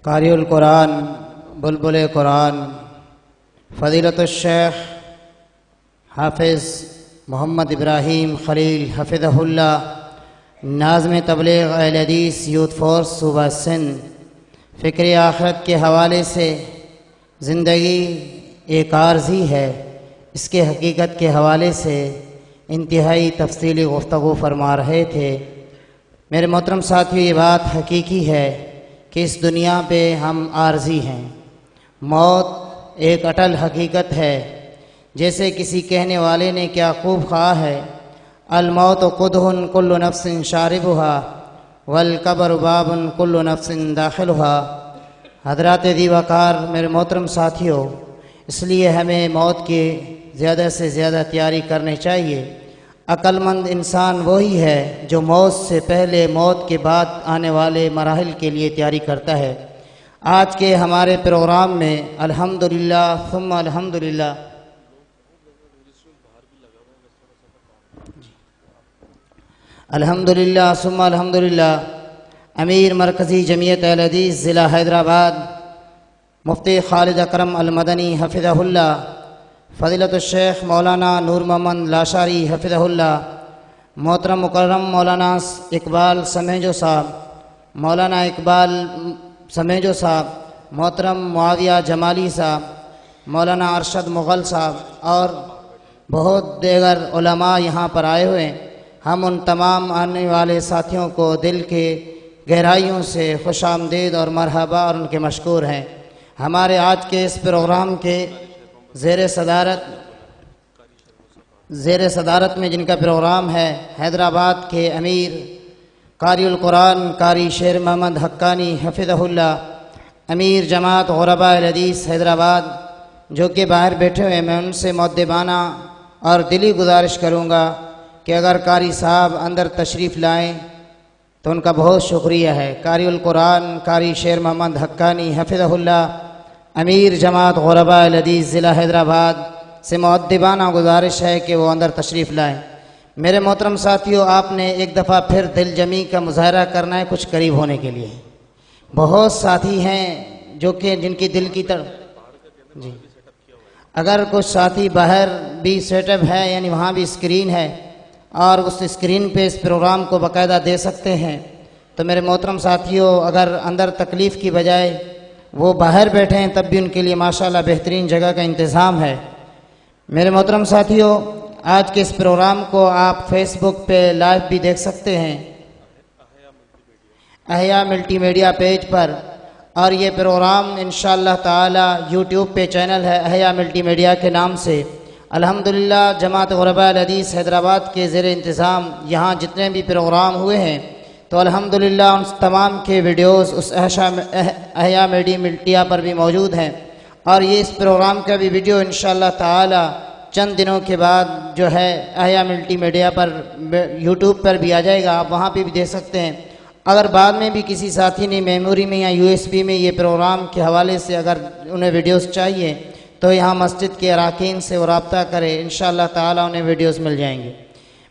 قاری القرآن بلبل قرآن فضیلت الشیخ حافظ محمد ابراہیم خلیل حفظہ اللہ، ناظم تبلیغ اہل حدیث یوتھ فورس صوبہ سندھ، فکر آخرت کے حوالے سے زندگی ایک عارضی ہے، اس کے حقیقت کے حوالے سے انتہائی تفصیلی گفتگو فرما رہے تھے۔ میرے محترم ساتھیو، یہ بات حقیقی ہے کہ اس دنیا پہ ہم عارضی ہیں۔ موت ایک اٹل حقیقت ہے، جیسے کسی کہنے والے نے کیا خوب کہا ہے، الموت قدح کل نفس شاربها والقبر باب کل نفس داخلها۔ حضرات ذی وقار میرے محترم ساتھیو، اس لیے ہمیں موت کی زیادہ سے زیادہ تیاری کرنی چاہیے۔ عقل مند انسان وہی ہے جو موت سے پہلے موت کے بعد آنے والے مراحل کے لیے تیاری کرتا ہے۔ آج کے ہمارے پروگرام میں الحمدللہ ثم الحمدللہ الحمدللہ ثم الحمدللہ امیر مرکزی جمعیت اہل حدیث ضلع حیدرآباد مفتی خالد اکرم المدنی حفظہ اللہ، فضیلت الشیخ مولانا نور محمد لاشاری حفظہ اللہ، محترم مکرم مولانا اقبال سمیجو صاحب، مولانا اقبال سمیجو صاحب، محترم معاویہ جمالی صاحب، مولانا ارشد مغل صاحب اور بہت دیگر علماء یہاں پر آئے ہوئے ہیں۔ ہم ان تمام آنے والے ساتھیوں کو دل کے گہرائیوں سے خوش آمدید اور مرحبا اور ان کے مشکور ہیں۔ ہمارے آج کے اس پروگرام کے زیر صدارت میں جن کا پروگرام ہے، حیدرآباد کے امیر قاری القرآن قاری شیر محمد حقانی حفظہ اللہ، امیر جماعت غرباء الحدیث حیدرآباد، جو کہ باہر بیٹھے ہوئے، میں ان سے مؤدبانہ اور دلی گزارش کروں گا کہ اگر قاری صاحب اندر تشریف لائیں تو ان کا بہت شکریہ ہے۔ قاری القرآن قاری شیر محمد حقانی حفظہ اللہ، امیر جماعت غرباء الحدیث ضلع حیدرآباد سے مؤدبانہ گزارش ہے کہ وہ اندر تشریف لائیں۔ میرے محترم ساتھیو، آپ نے ایک دفعہ پھر دل جمی کا مظاہرہ کرنا ہے کچھ قریب ہونے کے لیے۔ بہت ساتھی ہیں جو کہ جن کی دل کی طرف جی، اگر کچھ ساتھی باہر بھی سیٹ اپ ہے، یعنی وہاں بھی اسکرین ہے اور اس اسکرین پہ اس پروگرام کو باقاعدہ دے سکتے ہیں، تو میرے محترم ساتھیو، اگر اندر تکلیف کی بجائے وہ باہر بیٹھے ہیں تب بھی ان کے لیے ماشاءاللہ بہترین جگہ کا انتظام ہے۔ میرے محترم ساتھیو، آج کے اس پروگرام کو آپ فیس بک پہ لائیو بھی دیکھ سکتے ہیں، احیا ملٹی میڈیا پیج پر، اور یہ پروگرام انشاءاللہ تعالی یوٹیوب پہ چینل ہے احیا ملٹی میڈیا کے نام سے۔ الحمدللہ جماعت غرباء الحدیث حیدرآباد کے زیر انتظام یہاں جتنے بھی پروگرام ہوئے ہیں، تو الحمدللہ ان تمام کے ویڈیوز اس احیا میڈیا پر بھی موجود ہیں، اور یہ اس پروگرام کا بھی ویڈیو انشاءاللہ تعالی چند دنوں کے بعد جو ہے احیا ملٹی میڈیا پر یوٹیوب پر بھی آ جائے گا، آپ وہاں پہ بھی دیکھ سکتے ہیں۔ اگر بعد میں بھی کسی ساتھی نے میموری میں یا یو ایس بی میں یہ پروگرام کے حوالے سے اگر انہیں ویڈیوز چاہیے تو یہاں مسجد کے اراکین سے وہ رابطہ کرے، انشاءاللہ تعالی انہیں ویڈیوز مل جائیں گے۔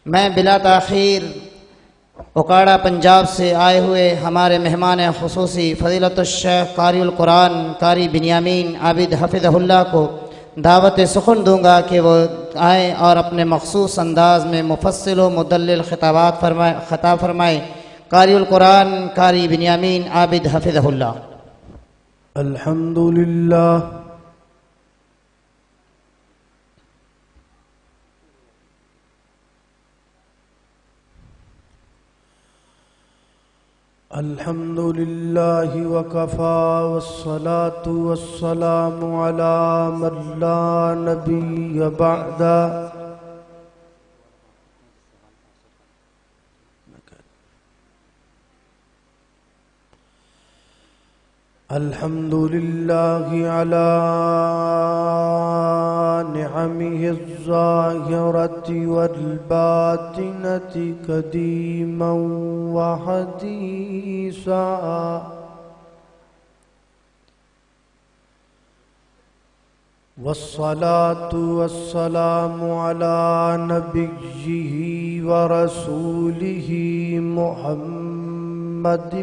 میں بلا تاخیر اکاڑا پنجاب سے آئے ہوئے ہمارے مہمان خصوصی فضیلت الشیخ قاری القرآن قاری بنیامین عابد حفظہ اللہ کو دعوت سخن دوں گا کہ وہ آئیں اور اپنے مخصوص انداز میں مفصل و مدلل خطاب فرمائے۔ قاری القرآن قاری بنیامین عابد حفظہ اللہ۔ الحمدللہ الحمد للہ وکفا والصلاة والسلام علی من لا نبی بعدہ۔ الحمد للہ علی نعمه الظاہرة والباطنة قدیما وحدیثا، والصلاة والسلام على نبيه ورسوله محمد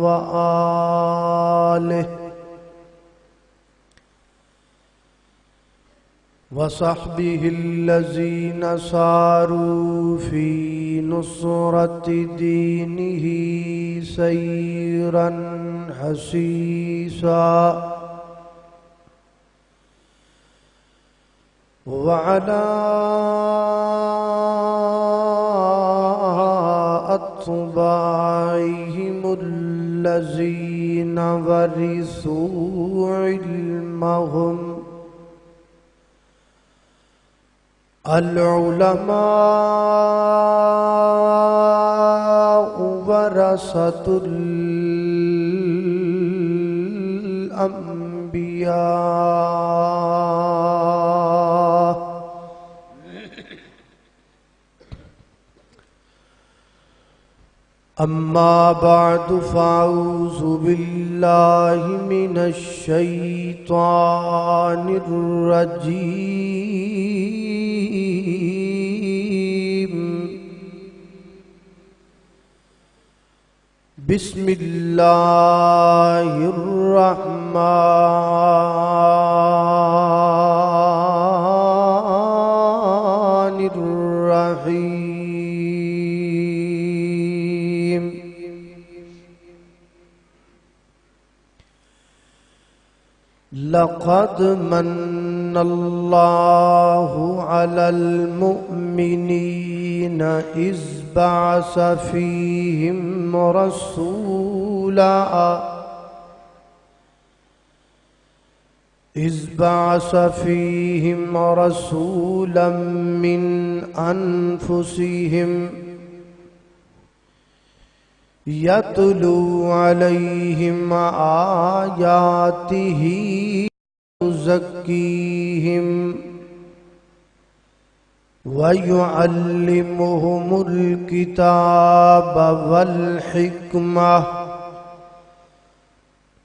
وآله وصحبه الذين ساروا في نصرة دينه سيرا حسيسا وعلى أتباعهم الذين ورثوا علمهم العلماء ورثة الأنبياء أما بعد فأعوذ بالله من الشيطان الرجيم بسم الله الرحمن الرحيم لقد من الله على المؤمنين إذ بعث فيهم رسولا من أنفسهم يتلو عليهم آياته ويزكيهم ويعلمهم الكتاب والحكمة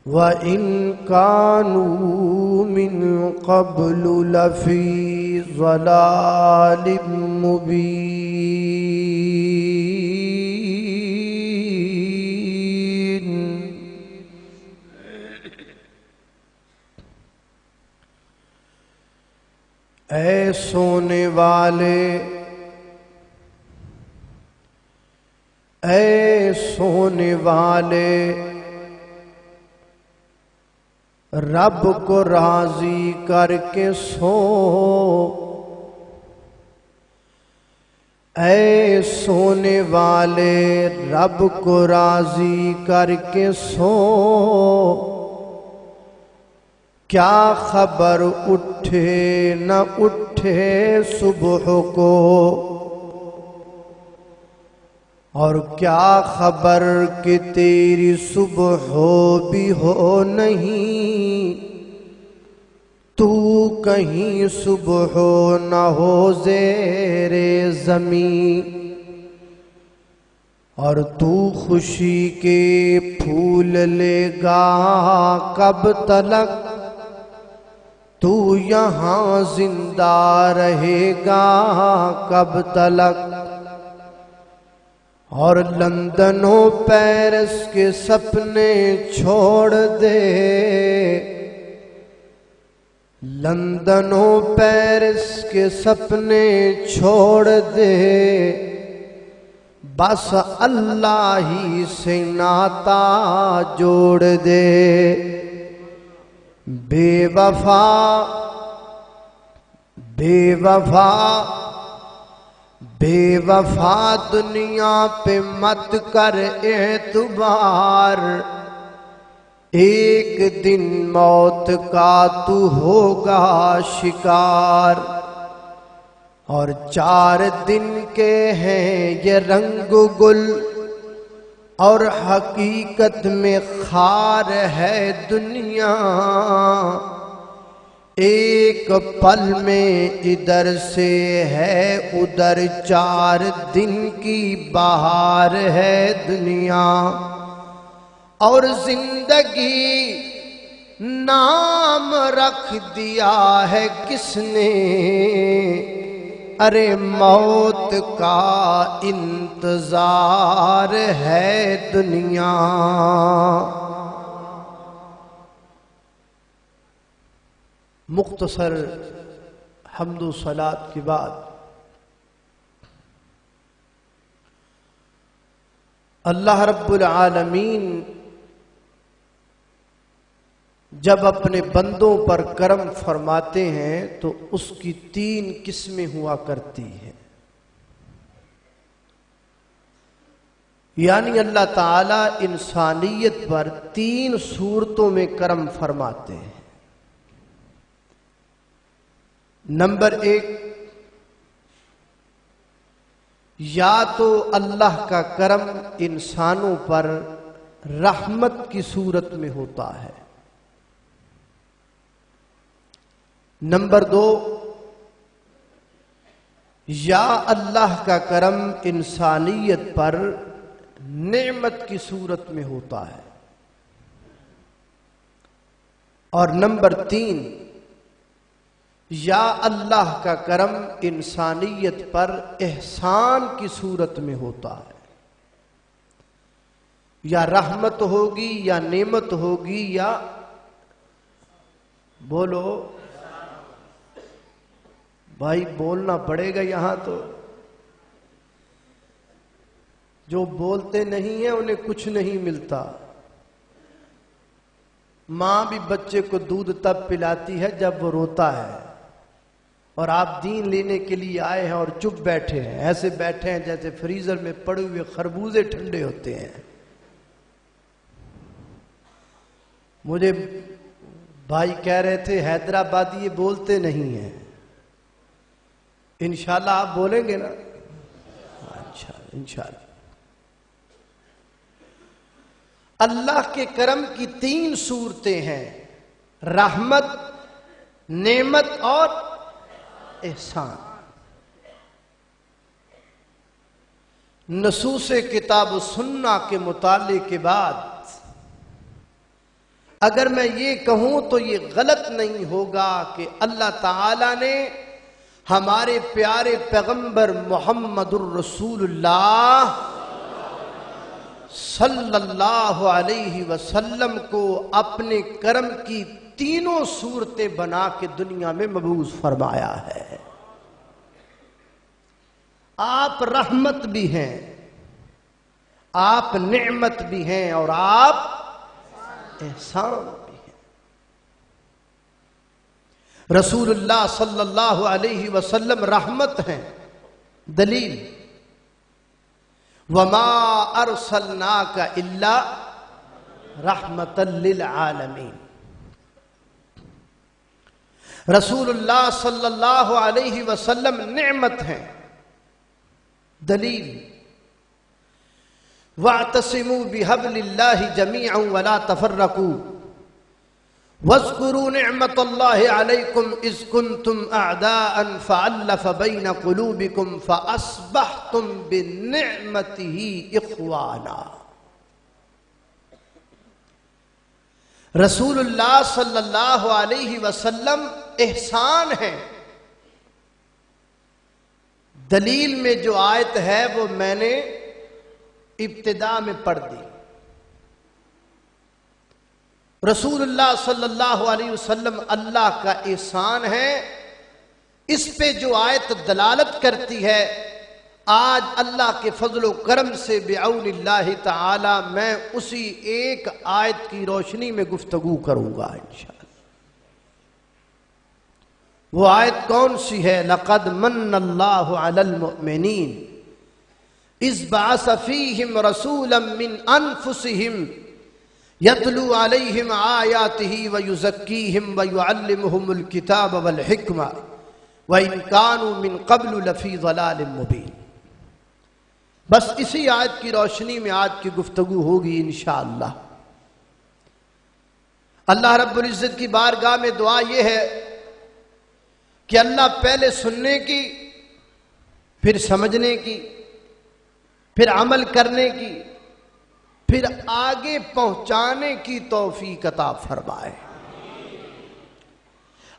وإن كانوا من قبل لفي ضلال مبين اے سونے والے اے سونے والے رب کو راضی کر کے سو اے سونے والے رب کو راضی کر کے سو کیا خبر اٹھے نہ اٹھے صبح کو اور کیا خبر کہ تیری صبح ہو بھی ہو نہیں تو کہیں صبح ہو نہ ہو زیر زمین اور تو خوشی کے پھول لے گا کب تلک تو یہاں زندہ رہے گا کب تلک اور لندن و پیرس کے سپنے چھوڑ دے لندن و پیرس کے سپنے چھوڑ دے بس اللہ ہی سے ناتا جوڑ دے بے وفا بے وفا بے وفا دنیا پہ مت کر اعتبار ایک دن موت کا تو ہوگا شکار اور 4 دن کے ہیں یہ رنگ گل اور حقیقت میں خار ہے دنیا ایک پل میں ادھر سے ہے ادھر 4 دن کی بہار ہے دنیا اور زندگی نام رکھ دیا ہے کس نے ارے موت کا انتظار ہے دنیا، مختصر حمد و صلات کے بعد اللہ رب العالمین جب اپنے بندوں پر کرم فرماتے ہیں تو اس کی 3 قسمیں ہوا کرتی ہیں، یعنی اللہ تعالی انسانیت پر 3 صورتوں میں کرم فرماتے ہیں۔ نمبر 1، یا تو اللہ کا کرم انسانوں پر رحمت کی صورت میں ہوتا ہے۔ نمبر 2، یا اللہ کا کرم انسانیت پر نعمت کی صورت میں ہوتا ہے۔ اور نمبر 3، یا اللہ کا کرم انسانیت پر احسان کی صورت میں ہوتا ہے، یا رحمت ہوگی یا نعمت ہوگی یا بولو بھائی، بولنا پڑے گا یہاں تو، جو بولتے نہیں ہیں انہیں کچھ نہیں ملتا۔ ماں بھی بچے کو دودھ تب پلاتی ہے جب وہ روتا ہے، اور آپ دین لینے کے لیے آئے ہیں اور چپ بیٹھے ہیں، ایسے بیٹھے ہیں جیسے فریزر میں پڑے ہوئے خربوزے ٹھنڈے ہوتے ہیں۔ مجھے بھائی کہہ رہے تھے حیدرآبادی یہ بولتے نہیں ہیں، انشاءاللہ آپ بولیں گے نا؟ اچھا، انشاءاللہ۔ اللہ کے کرم کی 3 صورتیں ہیں، رحمت، نعمت اور احسان۔ نصوص کتاب و سنہ کے مطالعے کے بعد اگر میں یہ کہوں تو یہ غلط نہیں ہوگا کہ اللہ تعالی نے ہمارے پیارے پیغمبر محمد الرسول اللہ صلی اللہ علیہ وسلم کو اپنے کرم کی 3 صورتیں بنا کے دنیا میں مبعوث فرمایا ہے۔ آپ رحمت بھی ہیں، آپ نعمت بھی ہیں، اور آپ احسان بھی ہیں۔ رسول اللہ صلی اللہ علیہ وسلم رحمت ہیں، دلیل وَمَا أَرْسَلْنَاكَ إِلَّا رَحْمَةً لِلْعَالَمِينَ۔ رسول اللہ صلی اللہ علیہ وسلم نعمت ہیں، دلیل وَاعْتَصِمُوا بِحَبْلِ اللَّهِ جَمِيعًا وَلَا تَفَرَّقُوا وَاذْكُرُوا نِعْمَةَ اللَّهِ عَلَيْكُمْ إِذْ كُنْتُمْ أَعْدَاءً فَأَلَّفَ بَيْنَ قُلُوبِكُمْ فَأَصْبَحْتُمْ بِنِعْمَتِهِ إِخْوَانًا۔ رسول اللہ صلی اللہ علیہ وسلم احسان ہے، دلیل میں جو آیت ہے وہ میں نے ابتدا میں پڑھ دی۔ رسول اللہ صلی اللہ علیہ وسلم اللہ کا احسان ہے، اس پہ جو آیت دلالت کرتی ہے، آج اللہ کے فضل و کرم سے بعون اللہ تعالی میں اسی ایک آیت کی روشنی میں گفتگو کروں گا انشاءاللہ۔ وہ آیت کون سی ہے؟ لَقَدْ مَنَّ اللَّهُ عَلَى الْمُؤْمِنِينَ اِذْ بَعَثَ فِيهِمْ رَسُولًا مِّنْ أَنفُسِهِمْ يَتْلُو عَلَيْهِمْ آيَاتِهِ وَيُزَكِّيهِمْ وَيُعَلِّمُهُمُ الْكِتَابَ وَالْحِكْمَةَ وَإِنْ كَانُوا مِنْ قَبْلُ لَفِي ضَلَالٍ مُبِينٍ۔ بس اسی آیت کی روشنی میں آج کی گفتگو ہوگی انشاءاللہ۔ اللہ رب العزت کی بارگاہ میں دعا یہ ہے کہ اللہ پہلے سننے کی، پھر سمجھنے کی، پھر عمل کرنے کی، پھر آگے پہنچانے کی توفیق عطا فرمائے۔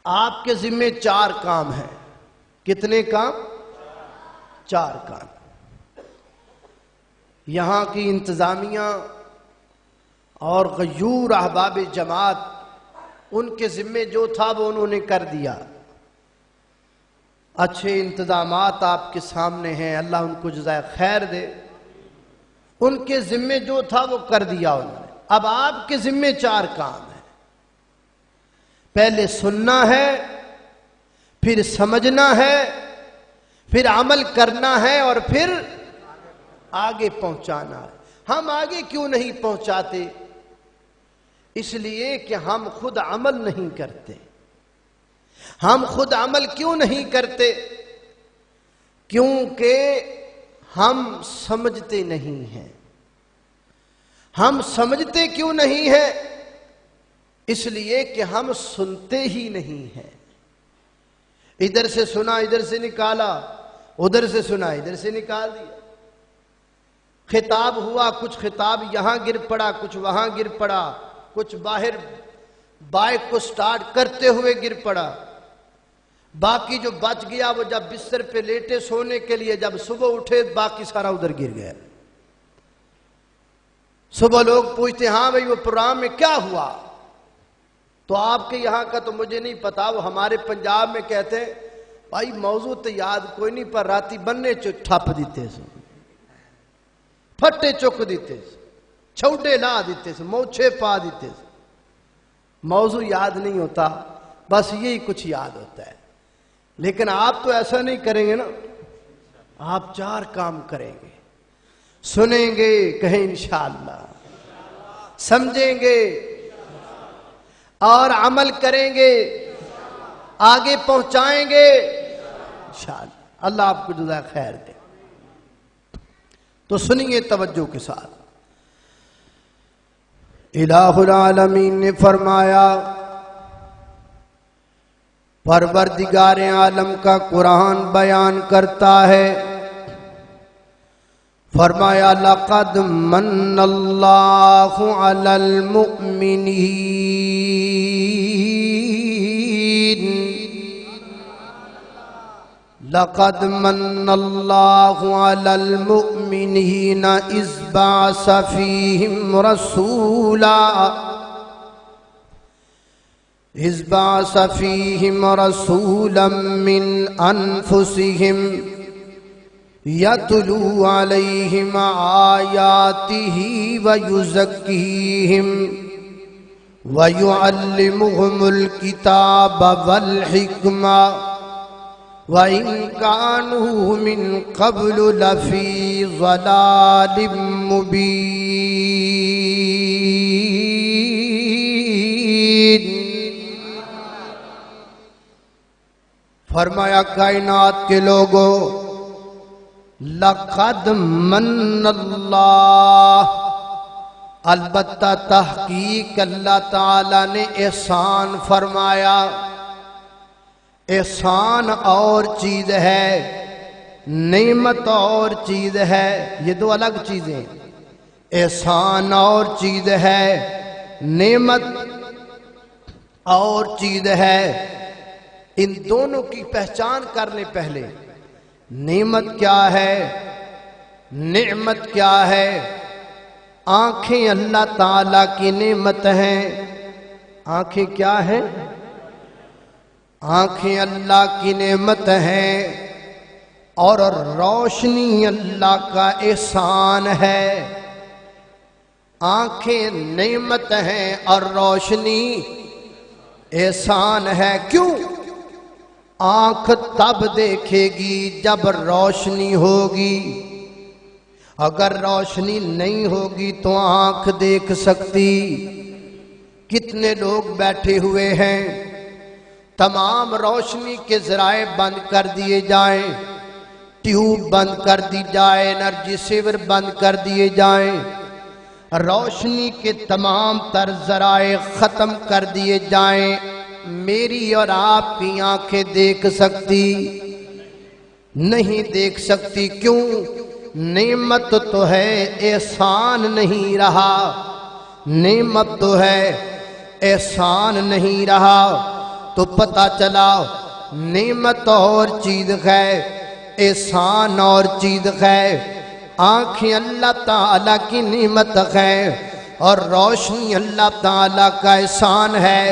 آپ کے ذمہ 4 کام ہیں۔ کتنے کام؟ 4 کام. یہاں کی انتظامیہ اور غیور احباب جماعت، ان کے ذمے جو تھا وہ انہوں نے کر دیا. اچھے انتظامات آپ کے سامنے ہیں، اللہ ان کو جزائے خیر دے. ان کے ذمے جو تھا وہ کر دیا انہوں نے. اب آپ کے ذمے 4 کام ہیں. پہلے سننا ہے، پھر سمجھنا ہے، پھر عمل کرنا ہے، اور پھر آگے پہنچانا ہے. ہم آگے کیوں نہیں پہنچاتے؟ اس لیے کہ ہم خود عمل نہیں کرتے. ہم خود عمل کیوں نہیں کرتے؟ کیونکہ ہم سمجھتے نہیں ہیں. ہم سمجھتے کیوں نہیں ہیں؟ اس لیے کہ ہم سنتے ہی نہیں ہیں. ادھر سے سنا ادھر سے نکالا، ادھر سے سنا ادھر سے نکال دیا. خطاب ہوا، کچھ خطاب یہاں گر پڑا، کچھ وہاں گر پڑا، کچھ باہر بائک کو سٹارٹ کرتے ہوئے گر پڑا. باقی جو بچ گیا وہ جب بستر پہ لیٹے سونے کے لیے، جب صبح اٹھے باقی سارا ادھر گر گیا. صبح لوگ پوچھتے ہاں بھئی وہ پروگرام میں کیا ہوا؟ تو آپ کے یہاں کا تو مجھے نہیں پتا، وہ ہمارے پنجاب میں کہتے ہیں بھائی موضوع تو یاد کوئی نہیں، پر راتی بننے ٹھپ دیتے سے، پھٹے چک دیتے سے، چھوٹے لا دیتے سے، موچھے پا دیتے سے. موضوع یاد نہیں ہوتا، بس یہی کچھ یاد ہوتا ہے. لیکن آپ تو ایسا نہیں کریں گے نا. آپ 4 کام کریں گے. سنیں گے، کہیں انشاءاللہ. سمجھیں گے اور عمل کریں گے، آگے پہنچائیں گے انشاءاللہ. اللہ آپ کو جزائے خیر دے. تو سنیے توجہ کے ساتھ. الہ العالمین نے فرمایا، پروردگار عالم کا قرآن بیان کرتا ہے، فرمایا لقد من اللہ علی المؤمنین، لقد من اللہ علی المؤمنین اذ بعث فیہم رسولا، اذ بعث فیہم رسولا من انفسہم یتلو علیہم آیاتہ ویزکیہم ویعلمہم الکتاب والحکمہ وَإِن كَانُوا مِن قَبْلُ لَفِي ضَلَالٍ مُبِينٍ. فرمایا کائنات کے لوگوں، لَقَدْ مَنَّ اللَّهُ، البتہ تحقیق اللہ تعالیٰ نے احسان فرمایا. احسان اور چیز ہے، نعمت اور چیز ہے، یہ دو الگ چیزیں. احسان اور چیز ہے، نعمت اور چیز ہے. ان دونوں کی پہچان کر لیں پہلے. نعمت کیا ہے، نعمت کیا ہے؟ آنکھیں اللہ تعالیٰ کی نعمت ہیں. آنکھیں کیا ہیں؟ آنکھیں اللہ کی نعمت ہیں، اور روشنی اللہ کا احسان ہے. آنکھیں نعمت ہیں اور روشنی احسان ہے. کیوں؟ آنکھ تب دیکھے گی جب روشنی ہوگی. اگر روشنی نہیں ہوگی تو آنکھ دیکھ سکتی؟ کتنے لوگ بیٹھے ہوئے ہیں، تمام روشنی کے ذرائع بند کر دیے جائیں، ٹیوب بند کر دی جائے، انرجی سیور بند کر دیے جائیں، روشنی کے تمام تر ذرائع ختم کر دیے جائیں، میری اور آپ کی آنکھیں دیکھ سکتی؟ نہیں دیکھ سکتی. کیوں؟ نعمت تو ہے، احسان نہیں رہا. نعمت تو ہے، احسان نہیں رہا. تو پتہ چلا نعمت اور چیز ہے، احسان اور چیز ہے، آنکھیں اللہ تعالیٰ کی نعمت ہے اور روشنی اللہ تعالیٰ کا احسان ہے۔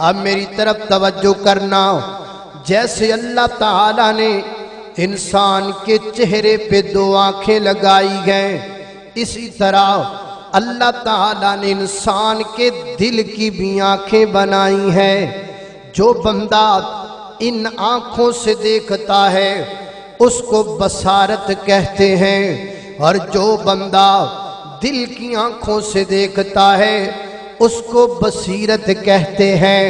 اب میری طرف توجہ کرنا، جیسے اللہ تعالیٰ نے انسان کے چہرے پہ دو آنکھیں لگائی ہیں، اسی طرح اللہ تعالیٰ نے انسان کے دل کی بھی آنکھیں بنائی ہیں۔ جو بندہ ان آنکھوں سے دیکھتا ہے اس کو بصارت کہتے ہیں، اور جو بندہ دل کی آنکھوں سے دیکھتا ہے اس کو بصیرت کہتے ہیں۔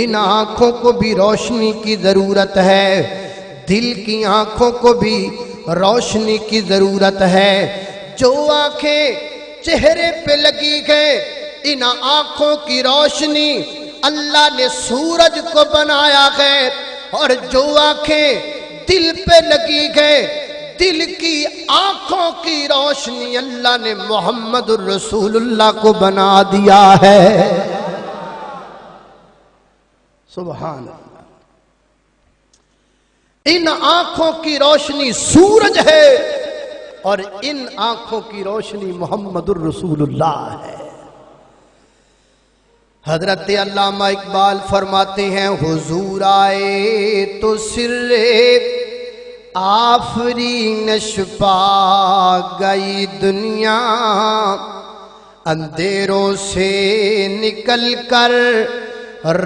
ان آنکھوں کو بھی روشنی کی ضرورت ہے، دل کی آنکھوں کو بھی روشنی کی ضرورت ہے۔ جو آنکھیں چہرے پہ لگی گئے، ان آنکھوں کی روشنی اللہ نے سورج کو بنایا ہے، اور جو آنکھیں دل پہ لگی گئے، دل کی آنکھوں کی روشنی اللہ نے محمد الرسول اللہ کو بنا دیا ہے۔ سبحان اللہ۔ ان آنکھوں کی روشنی سورج ہے اور ان آنکھوں کی روشنی محمد الرسول اللہ ہے۔ حضرت علامہ اقبال فرماتے ہیں، حضور آئے تو سر آفرینش پا گئی دنیا، اندھیروں سے نکل کر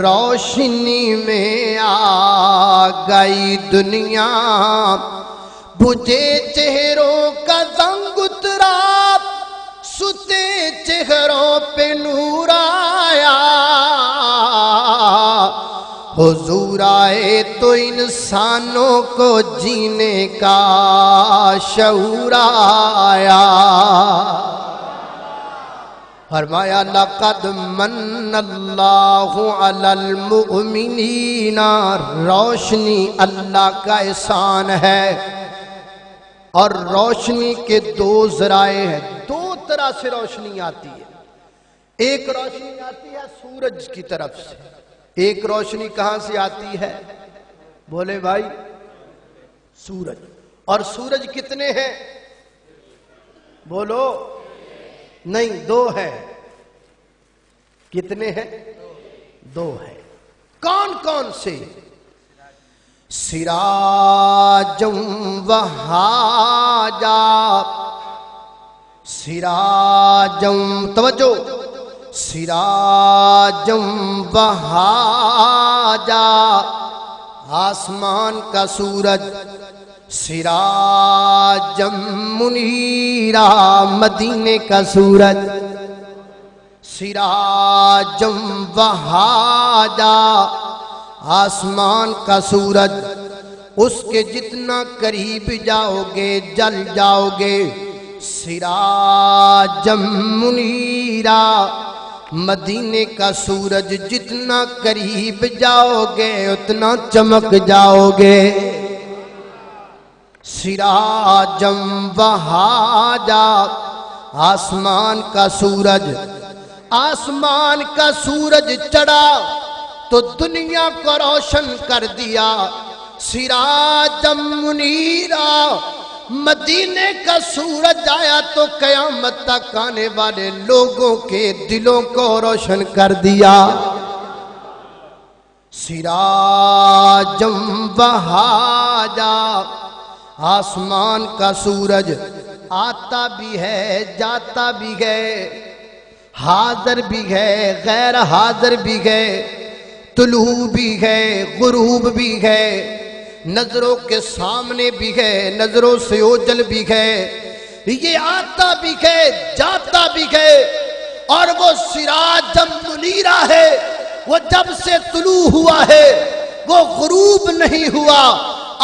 روشنی میں آ گئی دنیا، بجھے چہروں کا زنگ اترا، ستے چہروں پہ نور آیا، حضور آئے تو انسانوں کو جینے کا شعور آیا۔ فرمایا لقد من اللہ علی المؤمنین، روشنی اللہ کا احسان ہے، اور روشنی کے دو ذرائع ہیں، دو طرح سے روشنی آتی ہے۔ ایک روشنی آتی ہے سورج کی طرف سے، ایک روشنی کہاں سے آتی ہے؟ بولے بھائی، سورج۔ اور سورج کتنے ہیں؟ بولو، نہیں، دو ہیں۔ کتنے ہیں؟ دو ہیں۔ کون کون سے؟ سراجم وہاجا، سراجم، توجہ، سراجم وہاجا، آسمان کا سورج، سراجم منیرا، مدینے کا سورج، سراجم وہاجا، آسمان کا سورج، اس کے جتنا قریب جاؤ گے جل جاؤ گے۔ سراجم منیرا، مدینے کا سورج جتنا قریب جاؤ گے اتنا چمک جاؤ گے۔ سراجم وہاجا، آسمان کا سورج، آسمان کا سورج چڑھا تو دنیا کو روشن کر دیا۔ سراجم منیرا، مدینے کا سورج آیا تو قیامت تک آنے والے لوگوں کے دلوں کو روشن کر دیا۔ سراجم وہاجا، آسمان کا سورج آتا بھی ہے جاتا بھی ہے، حاضر بھی ہے غیر حاضر بھی ہے، طلوع بھی ہے غروب بھی ہے، نظروں کے سامنے بھی ہے نظروں سے اوجل بھی ہے، یہ آتا بھی ہے جاتا بھی ہے۔ اور وہ سراجم منیرا ہے، وہ جب سے طلوع ہوا ہے وہ غروب نہیں ہوا۔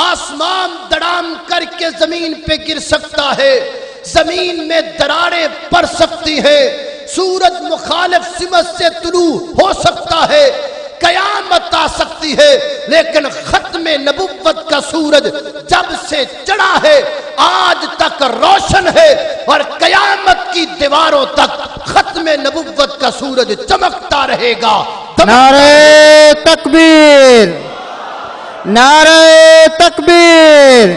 آسمان دڑام کر کے زمین پہ گر سکتا ہے، زمین میں دراریں پڑ سکتی ہیں، سورج مخالف سمت سے طلوع ہو سکتا ہے، قیامت آ سکتی ہے، لیکن ختم نبوت کا سورج جب سے چڑھا ہے آج تک روشن ہے، اور قیامت کی دیواروں تک ختم نبوت کا سورج چمکتا رہے گا۔ نعرہ تکبیر، نعرہ تکبیر،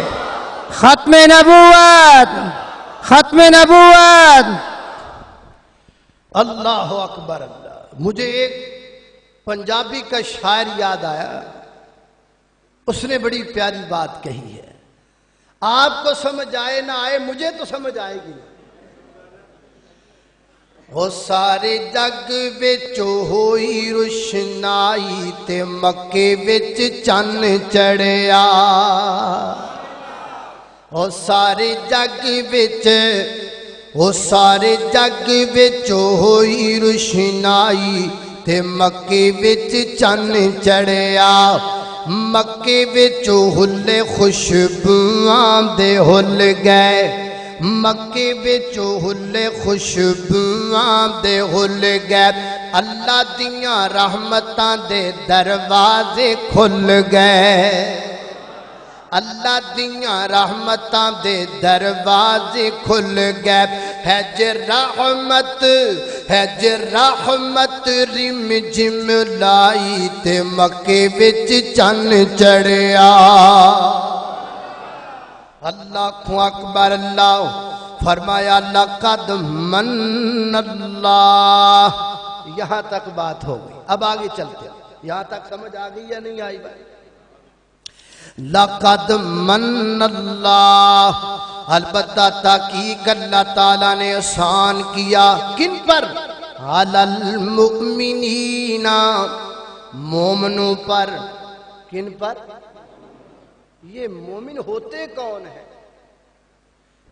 ختم نبوت، ختم نبوت۔ اللہ اکبر اللہ۔ مجھے ایک پنجابی کا شاعر یاد آیا، اس نے بڑی پیاری بات کہی ہے، آپ کو سمجھ آئے نہ آئے مجھے تو سمجھ آئے گی۔ وہ سارے جگ وچ ہوئی روشنائی تے مکے وچ چن چڑھیا، وہ سارے جگ وچ، وہ سارے جگ وچ ہوئی روشنائی تے مکے وچ چن چڑھیا، مکے وچ ہلے خوشبواں دے ہل گئے، مکے وچ ہلے خوشبواں دے ہل گئے، اللہ دیاں رحمتاں دے دروازے کھل گئے، اللہ دیاں رحمتاں دے دروازے کھل گئے، ہے جے رحمت، ہے جے رحمت رم جم لائی تے مکے وچ چن چڑھیا۔ اللہ اکبر اللہ۔ فرمایا لقد من اللہ۔ یہاں تک بات ہو گئی، اب آگے چلتے ہیں، یہاں تک سمجھ آ گئی یا نہیں آئی بھائی؟ لقد من اللہ، البتہ تحقیق اللہ تعالیٰ نے احسان کیا، کن پر؟ علی المؤمنین، مومنوں پر۔ کن پر؟ یہ مومن ہوتے کون ہیں؟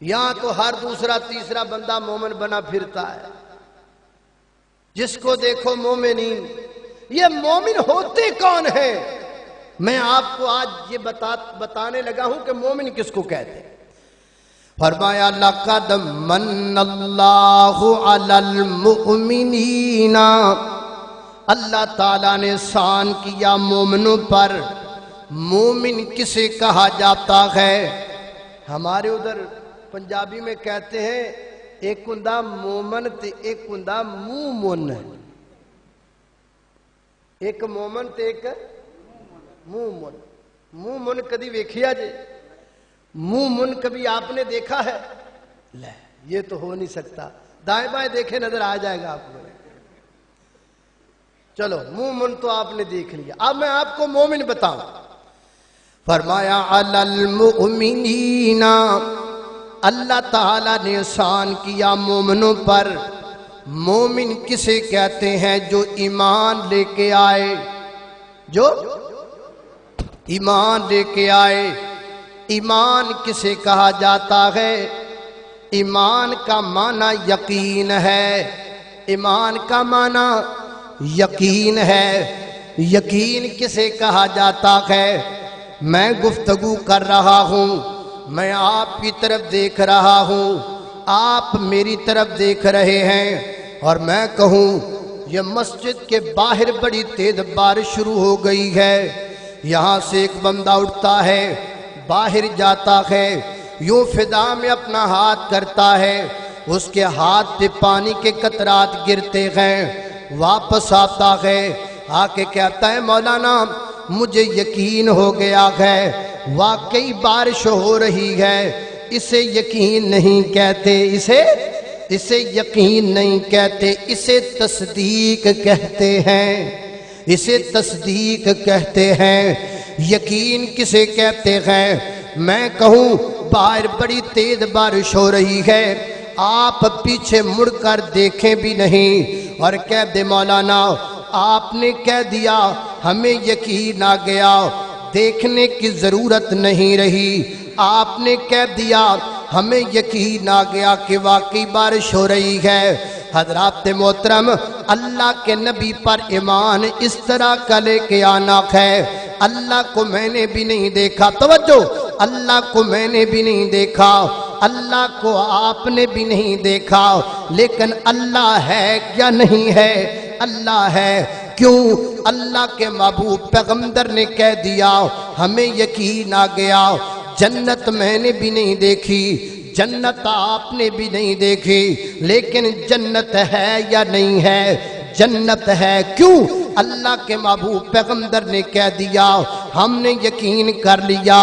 یہاں تو ہر دوسرا تیسرا بندہ مومن بنا پھرتا ہے، جس کو دیکھو مومنین۔ یہ مومن ہوتے کون ہیں؟ میں آپ کو آج یہ بتانے لگا ہوں کہ مومن کس کو کہتے ہیں۔ فرمایا لقد من اللہ علی المؤمنین، اللہ تعالیٰ نے احسان کیا مومنوں پر۔ مومن کسے کہا جاتا ہے؟ ہمارے ادھر پنجابی میں کہتے ہیں ایک ہوندا مومن تے ایک ہوندا مومن، ایک مومن تے ایک مومن۔ مومن کدی ویکھیا جے؟ مومن کبھی آپ نے دیکھا ہے؟ لے یہ تو ہو نہیں سکتا، دائیں بائیں دیکھے نظر آ جائے گا آپ کو۔ چلو مومن تو آپ نے دیکھ لیا، اب میں آپ کو مومن بتاؤں۔ فرمایا علی المؤمنین، اللہ تعالیٰ نے احسان کیا مومنوں پر۔ مومن کسے کہتے ہیں؟ جو ایمان لے کے آئے، جو ایمان لے کے آئے۔ ایمان کسے کہا جاتا ہے؟ ایمان کا معنی یقین ہے، ایمان کا معنی یقین ہے۔ یقین کسے کہا جاتا ہے؟ میں گفتگو کر رہا ہوں، میں آپ کی طرف دیکھ رہا ہوں، آپ میری طرف دیکھ رہے ہیں، اور میں کہوں یہ مسجد کے باہر بڑی تیز بارش شروع ہو گئی ہے، یہاں سے ایک بندہ اٹھتا ہے، باہر جاتا ہے، یوں فضا میں اپنا ہاتھ کرتا ہے، اس کے ہاتھ پہ پانی کے قطرات گرتے ہیں، واپس آتا ہے، آ کے کہتا ہے مولانا مجھے یقین ہو گیا ہے، واقعی بارش ہو رہی ہے۔ اسے یقین نہیں کہتے، اسے یقین نہیں کہتے، اسے تصدیق کہتے ہیں، اسے تصدیق کہتے ہیں۔ یقین کسے کہتے ہیں؟ میں کہوں باہر بڑی تیز بارش ہو رہی ہے، آپ پیچھے مڑ کر دیکھیں بھی نہیں، اور کہہ دے مولانا آپ نے کہہ دیا ہمیں یقین آ گیا، دیکھنے کی ضرورت نہیں رہی، آپ نے کہہ دیا ہمیں یقین آ گیا کہ واقعی بارش ہو رہی ہے۔ حضرات محترم، اللہ کے نبی پر ایمان اس طرح کا لے کے آنا ہے۔ اللہ کو میں نے بھی نہیں دیکھا، توجہ، اللہ کو میں نے بھی نہیں دیکھا، اللہ کو آپ نے بھی نہیں دیکھا، لیکن اللہ ہے کیا نہیں ہے؟ اللہ ہے۔ کیوں؟ اللہ کے محبوب پیغمبر نے کہہ دیا ہمیں یقین آ گیا۔ جنت میں نے بھی نہیں دیکھی، جنت آپ نے بھی نہیں دیکھی، لیکن جنت ہے یا نہیں ہے؟ جنت ہے۔ کیوں؟ اللہ کے محبوب پیغمبر نے کہہ دیا، ہم نے یقین کر لیا۔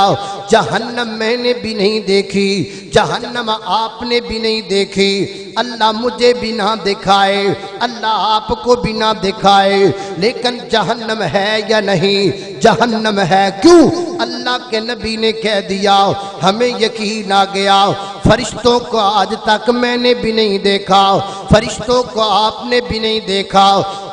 جہنم میں نے بھی نہیں دیکھی، جہنم آپ نے بھی نہیں دیکھی، اللہ مجھے بھی نہ دکھائے، اللہ آپ کو بھی نہ دکھائے، لیکن جہنم ہے یا نہیں؟ جہنم ہے۔ کیوں؟ اللہ کے نبی نے کہہ دیا، ہمیں یقین آ گیا۔ فرشتوں کو آج تک میں نے بھی نہیں دیکھا، فرشتوں کو آپ نے بھی نہیں دیکھا،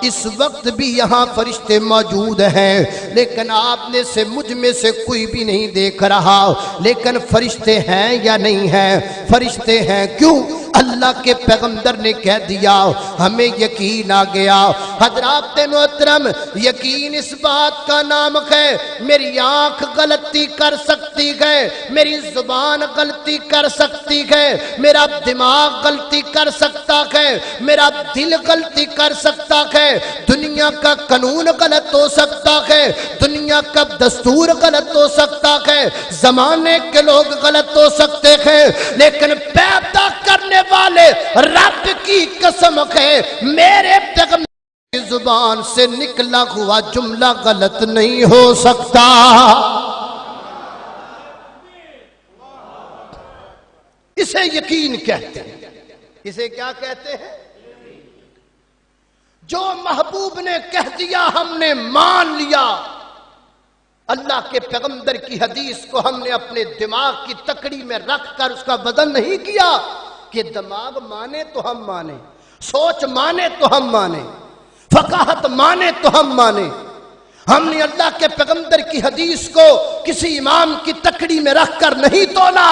اس وقت بھی یہاں فرشتے موجود ہیں، لیکن آپ نے سے مجھ میں سے کوئی بھی نہیں دیکھ رہا، لیکن فرشتے ہیں یا نہیں ہیں؟ فرشتے ہیں۔ کیوں؟ اللہ کے پیغمبر نے کہہ دیا، ہمیں یقین آ گیا۔ حضرات محترم، یقین اس بات کا نام ہے، میری آنکھ غلطی کر سکتی ہے، میری زبان غلطی کر سکتی ہے، میرا دماغ غلطی کر سکتا ہے، میرا دل غلطی کر سکتا ہے، دنیا کا قانون غلط ہو سکتا ہے، دنیا کا دستور غلط ہو سکتا ہے، زمانے کے لوگ غلط ہو سکتے ہیں، لیکن پیدا کرنے والے رب کی قسم ہے، میرے پیغمبر کی زبان سے نکلا ہوا جملہ غلط نہیں ہو سکتا۔ اسے یقین کہتے ہیں۔ اسے کیا کہتے ہیں؟ جو محبوب نے کہہ دیا ہم نے مان لیا۔ اللہ کے پیغمبر کی حدیث کو ہم نے اپنے دماغ کی تکڑی میں رکھ کر اس کا بدل نہیں کیا کہ دماغ مانے تو ہم مانے، سوچ مانے تو ہم مانے، فقاہت مانے تو ہم مانے۔ ہم نے اللہ کے پیغمبر کی حدیث کو کسی امام کی تکڑی میں رکھ کر نہیں تولا۔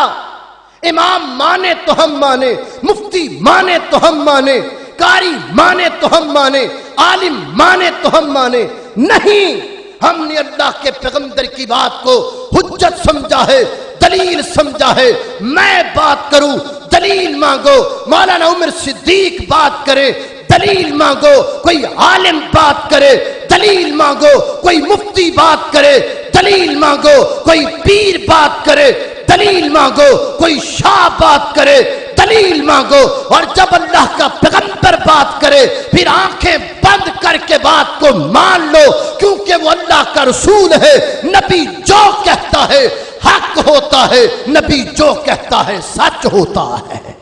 امام مانے تو ہم مانے، مفتی مانے تو ہم مانے، قاری مانے تو ہم مانے، عالم مانے تو ہم مانے۔ نہیں، ہم نے اللہ کے پیغمبر کی بات کو حجت سمجھا ہے، دلیل سمجھا ہے۔ میں بات کروں، دلیل مانگو، مولانا عمر صدیق بات کرے، دلیل مانگو، کوئی عالم بات کرے، دلیل مانگو، کوئی مفتی بات کرے، دلیل مانگو، کوئی پیر بات کرے، دلیل مانگو، کوئی شاہ بات کرے، دلیل مانگو، اور جب اللہ کا پیغمبر بات کرے پھر آنکھیں بند کر کے بات کو مان لو، کیونکہ وہ اللہ کا رسول ہے۔ نبی جو کہتا ہے حق ہوتا ہے، نبی جو کہتا ہے سچ ہوتا ہے۔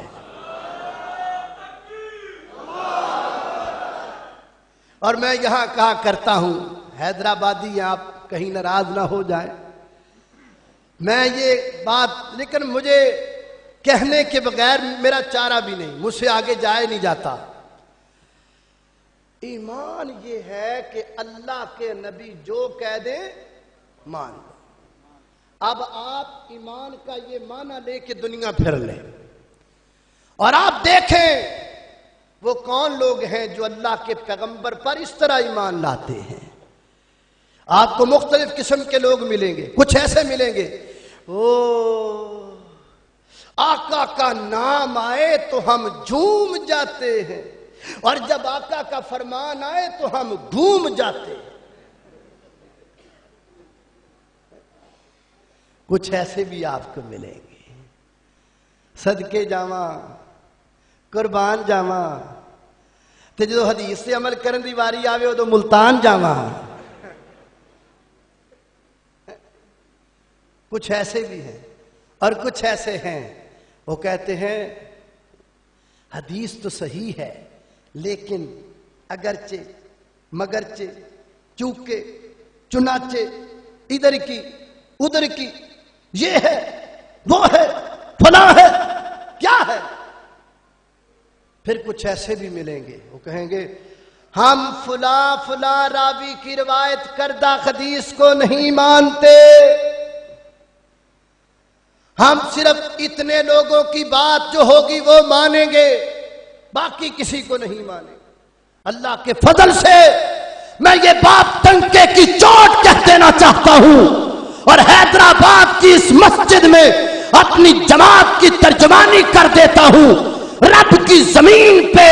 اور میں یہاں کہا کرتا ہوں، حیدرآبادی آپ کہیں ناراض نہ ہو جائیں، میں یہ بات، لیکن مجھے کہنے کے بغیر میرا چارہ بھی نہیں، مجھ سے آگے جائے نہیں جاتا۔ ایمان یہ ہے کہ اللہ کے نبی جو کہہ دیں مان لو۔ اب آپ ایمان کا یہ معنی لے کے دنیا پھر لیں اور آپ دیکھیں وہ کون لوگ ہیں جو اللہ کے پیغمبر پر اس طرح ایمان لاتے ہیں۔ آپ کو مختلف قسم کے لوگ ملیں گے، کچھ ایسے ملیں گے، آقا کا نام آئے تو ہم جھوم جاتے ہیں، اور جب آقا کا فرمان آئے تو ہم گھوم جاتے ہیں۔ کچھ ایسے بھی آپ کو ملیں گے، صدقے جاواں، قربان جاواں، تے جو حدیث سے عمل کرن دی واری آوے وہ تو ملتان جاواں۔ کچھ ایسے بھی ہیں اور کچھ ایسے ہیں وہ کہتے ہیں حدیث تو صحیح ہے، لیکن اگرچہ مگرچہ چونکہ چنانچہ ادھر کی ادھر کی، یہ ہے وہ ہے فلاں ہے کیا ہے۔ پھر کچھ ایسے بھی ملیں گے وہ کہیں گے ہم فلاں فلاں راوی کی روایت کردہ حدیث کو نہیں مانتے، ہم صرف اتنے لوگوں کی بات جو ہوگی وہ مانیں گے، باقی کسی کو نہیں مانیں گے۔ اللہ کے فضل سے میں یہ بات ڈنکے کی چوٹ کہہ دینا چاہتا ہوں، اور حیدرآباد کی اس مسجد میں اپنی جماعت کی ترجمانی کر دیتا ہوں۔ رب کی زمین پہ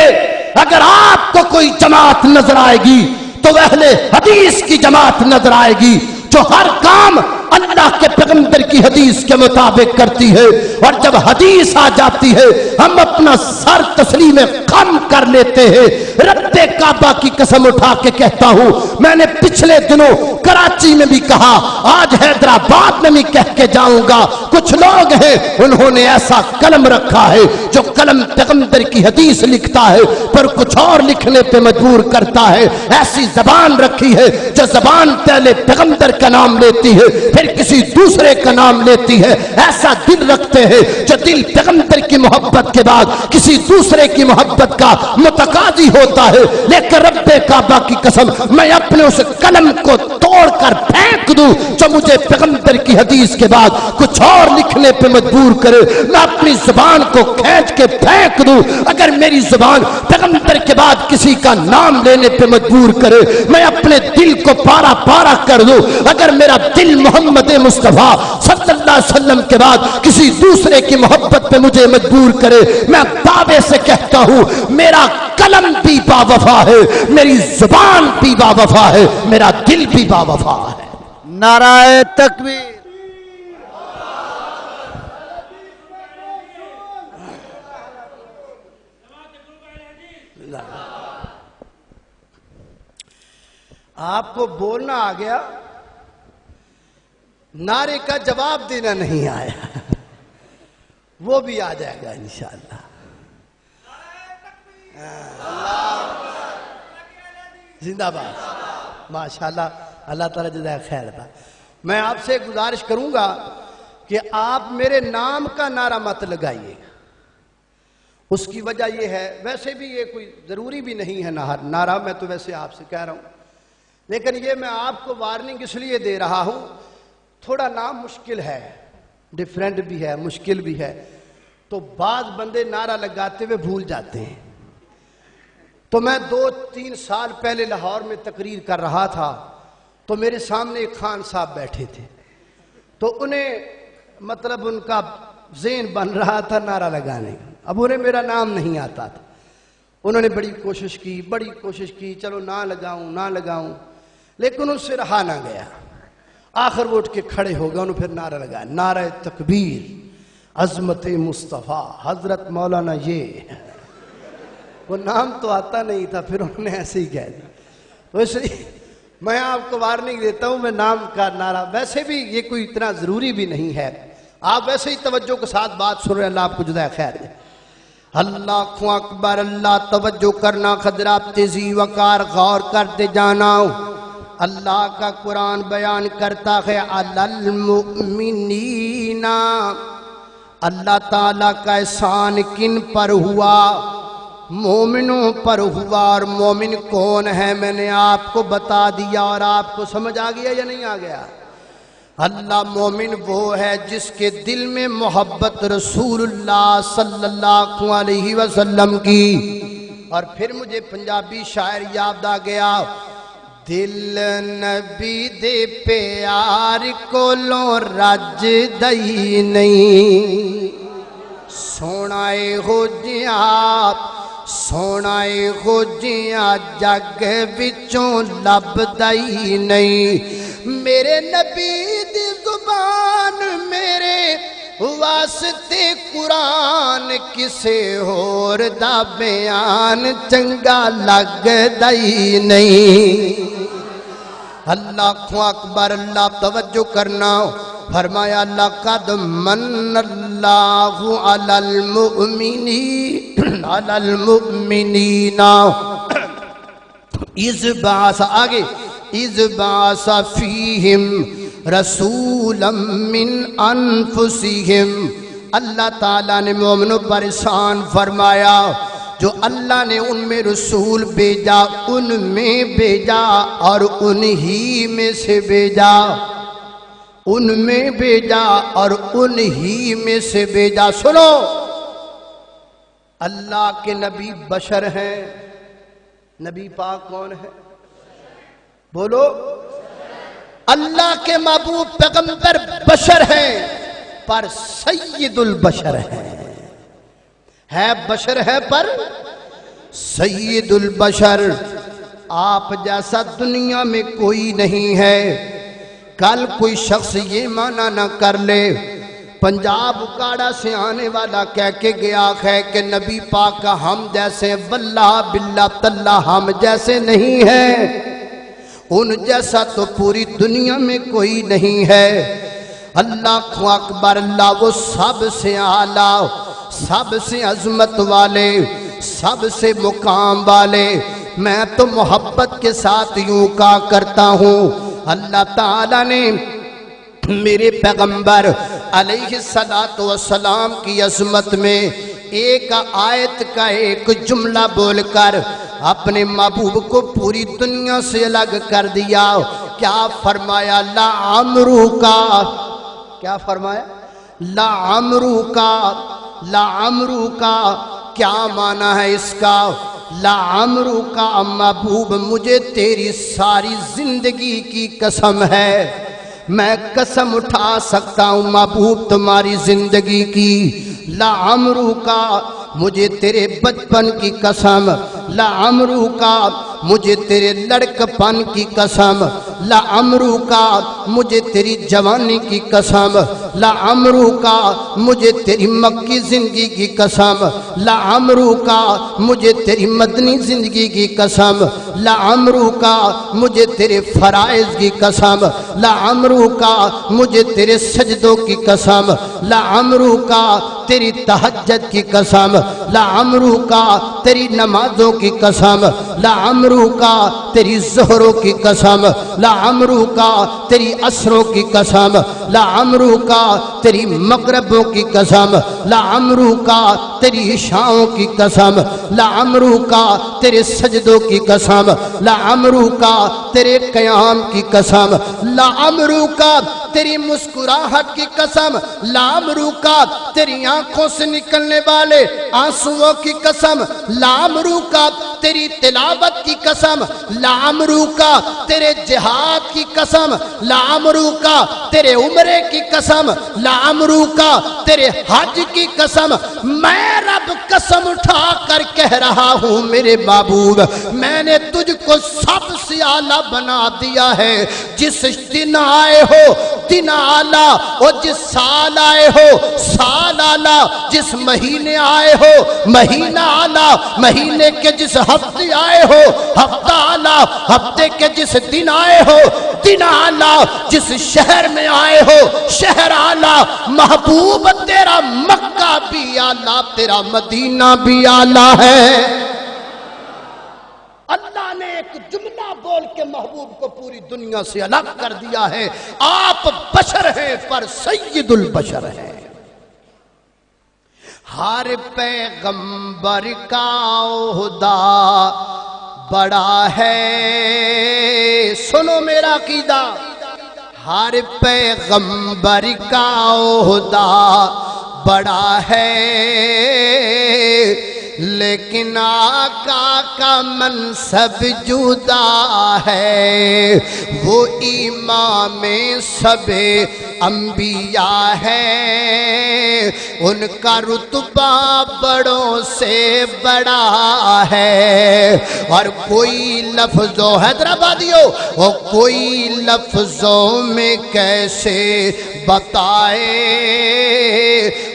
اگر آپ کو کوئی جماعت نظر آئے گی تو اہل حدیث کی جماعت نظر آئے گی، جو ہر کام اللہ اللہ کے پیغمبر کی حدیث کے مطابق کرتی ہے، اور جب حدیث آ جاتی ہے ہم اپنا سر تسلیم خم کر لیتے ہیں۔ رب کعبہ کی قسم اٹھا کے کہتا ہوں، میں نے پچھلے دنوں کراچی میں بھی کہا، آج حیدرآباد میں بھی کہہ کے جاؤں گا، کچھ لوگ ہیں انہوں نے ایسا قلم رکھا ہے جو قلم پیغمبر کی حدیث لکھتا ہے پر کچھ اور لکھنے پہ مجبور کرتا ہے، ایسی زبان رکھی ہے جو زبان پہلے پیغمبر کا نام لیتی ہے پھر کسی دوسرے کا نام لیتی ہے، ایسا دل رکھتے ہیں جو دل پیغمبر کی محبت کے بعد کسی دوسرے کی محبت کا متقاضی ہوتا ہے۔ لیکن رب کعبہ کی قسم میں اپنے اس قلم کو توڑ کر پھینک دوں جو مجھے پیغمبر کی حدیث کے بعد کچھ اور لکھنے پہ مجبور کرے، میں اپنی زبان کو کھینچ کے پھینک دوں۔ اگر میری زبان پیغمبر کے بعد کسی کا نام لینے پہ مجبور کرے، میں اپنے دل کو پارا پارا کر دوں۔ اگر میرا دل محمد مصطفیٰ صلی اللہ علیہ وسلم کے بعد کسی دوسرے کی محبت پہ مجھے مجبور کرے، میں دعوے سے کہتا ہوں میرا قلم بھی با وفا ہے، میری زبان بھی با وفا ہے، میرا دل بھی با وفا ہے۔ نعرہ تکبیر۔ آپ کو بولنا آ گیا، نعرے کا جواب دینا نہیں آیا، وہ بھی آ جائے گا انشاءاللہ۔ زندہ باد، ماشاءاللہ، اللہ تعالیٰ جزائے خیر تھا۔ میں آپ سے گزارش کروں گا کہ آپ میرے نام کا نعرہ مت لگائیے، اس کی وجہ یہ ہے، ویسے بھی یہ کوئی ضروری بھی نہیں ہے نعرہ، میں تو ویسے آپ سے کہہ رہا ہوں، لیکن یہ میں آپ کو وارننگ اس لیے دے رہا ہوں، تھوڑا نام مشکل ہے، ڈیفرنٹ بھی ہے، مشکل بھی ہے، تو بعض بندے نعرہ لگاتے ہوئے بھول جاتے ہیں۔ تو میں 2-3 سال پہلے لاہور میں تقریر کر رہا تھا، تو میرے سامنے ایک خان صاحب بیٹھے تھے، تو انہیں مطلب ان کا ذہن بن رہا تھا نعرہ لگانے کا، اب انہیں میرا نام نہیں آتا تھا، انہوں نے بڑی کوشش کی، چلو نہ لگاؤں، لیکن ان سے رہا نہ گیا، آخر وہ اٹھ کے کھڑے ہو گئے، انہوں نے پھر نعرہ لگایا، نعرہ تکبیر، عظمت مصطفیٰ، حضرت مولانا یہ، وہ نام تو آتا نہیں تھا، پھر انہوں نے ایسے ہی کہہ دیا۔ تو اس لیے میں آپ کو وارننگ دیتا ہوں، میں نام کا نعرہ، ویسے بھی یہ کوئی اتنا ضروری بھی نہیں ہے، آپ ویسے ہی توجہ کے ساتھ بات سن رہے ہیں، اللہ آپ کو جزائے خیر دے۔ اللہ اکبر، اللہ توجہ کرنا، حضرات تیزی وقار غور کرتے جانا۔ اللہ کا قرآن بیان کرتا ہے علی المؤمنین، اللہ تعالیٰ کا احسان کن پر ہوا؟ مومنوں پر ہوا، اور مومن کون ہے میں نے آپ کو بتا دیا، اور آپ کو سمجھ آ گیا یا نہیں آ گیا؟ اللہ مومن وہ ہے جس کے دل میں محبت رسول اللہ صلی اللہ علیہ وسلم کی۔ اور پھر مجھے پنجابی شاعر یاد آ گیا، دل نبی دے پیار کولوں رج دئی نہیں، سونائے ہو جیاں سونائے ہو جیاں جگ وچوں لب دئی نہیں، میرے نبی دی زبان میرے واسطے قرآن کسے اور دا بیان چنگا لگ دئی نہیں۔ اللہ اکبر، اللہ توجہ کرنا، فرمایا لقد من اللہ علی المؤمنین اذ بعث، آگے اذ بعث فیہم رسولا من انفسہم، اللہ تعالیٰ نے مومنوں پر احسان فرمایا، جو اللہ نے ان میں رسول بھیجا، ان میں بھیجا اور انہی میں سے بھیجا، ان میں بھیجا اور انہی میں سے بھیجا۔ سنو، اللہ کے نبی بشر ہیں، نبی پاک کون ہے؟ بولو، اللہ کے محبوب پیغمبر بشر ہیں، پر سید البشر ہیں، ہے بشر ہے پر سید البشر، آپ جیسا دنیا میں کوئی نہیں ہے۔ کل کوئی شخص یہ معنی نہ کر لے، پنجاب اکاڑا سے آنے والا کہہ کے گیا ہے کہ نبی پاک کا ہم جیسے واللہ باللہ تاللہ ہم جیسے نہیں ہے، ان جیسا تو پوری دنیا میں کوئی نہیں ہے۔ اللہ اکبر، اللہ وہ سب سے اعلیٰ، سب سے عظمت والے، سب سے مقام والے۔ میں تو محبت کے ساتھ یوں کہا کرتا ہوں، اللہ تعالیٰ نے میرے پیغمبر علیہ السلام کی عظمت میں ایک آیت کا ایک جملہ بول کر اپنے محبوب کو پوری دنیا سے الگ کر دیا۔ کیا فرمایا؟ لعمرک، کیا فرمایا؟ لعمرک، لعمرک، کیا معنی ہے اس کا؟ لعمرک محبوب مجھے تیری ساری زندگی کی قسم ہے، میں قسم اٹھا سکتا ہوں محبوب تمہاری زندگی کی۔ لعمرک مجھے تیرے بچپن کی قسم، لعمرک مجھے تیرے لڑکپن کی قسم، لعمرک مجھے تیری جوانی کی قسم، لعمرک مجھے تیری مکی زندگی کی قسم، لعمرک مجھے تیری مدنی زندگی کی قسم، لعمرک مجھے تیرے فرائض کی قسم، لعمرک مجھے تیرے سجدوں کی قسم، لعمرک تیری تہجد کی قسم، لعمرک تیری نمازوں کی قسم، لعمرک تیری ظہروں کی قسم، لعمرک تیری عصروں کی قسم، لعمرک تیری مغربوں کی قسم، لعمرک تیری عشاؤں کی قسم، لعمرک تیرے سجدوں کی قسم، لعمرک تیرے قیام کی قسم، لعمرک تیری مسکراہٹ کی قسم، لعمرک تیری آنکھوں سے نکلنے والے آنسوؤں کی قسم، لعمرک تیری تلاوت کی قسم، لعمرک تیرے جہاد کی قسم، لعمرک تیرے عمرے کی قسم، لعمرک تیرے حج کی قسم۔ میں رب قسم اٹھا کر کہہ رہا ہوں میرے محبوب، میں نے تجھ کو سب سے اعلیٰ بنا دیا ہے۔ جس دن آئے ہو دن اعلیٰ، اور جس سال آئے ہو سال اعلیٰ، جس مہینے آئے ہو مہینہ اعلیٰ، مہینے کے جس ہفتے آئے ہو ہفتہ اعلیٰ، ہفتے کے جس دن آئے ہو دن اعلیٰ، جس شہر میں آئے ہو شہر اعلیٰ۔ محبوب تیرا مکہ بھی اعلیٰ، تیرا مدینہ بھی اعلیٰ ہے۔ اللہ نے ایک جملہ بول کے محبوب کو پوری دنیا سے الگ کر دیا ہے۔ آپ بشر ہیں پر سید البشر ہیں۔ ہر پیغمبر کا عہدہ بڑا ہے، سنو میرا عقیدہ، ہر پیغمبر کا عہدہ بڑا ہے، لیکن آقا کا منصب جدا ہے، وہ امام سب انبیاء ہے، ان کا رتبہ بڑوں سے بڑا ہے۔ اور کوئی لفظوں حیدرآبادیوں، اور کوئی لفظوں میں کیسے بتائے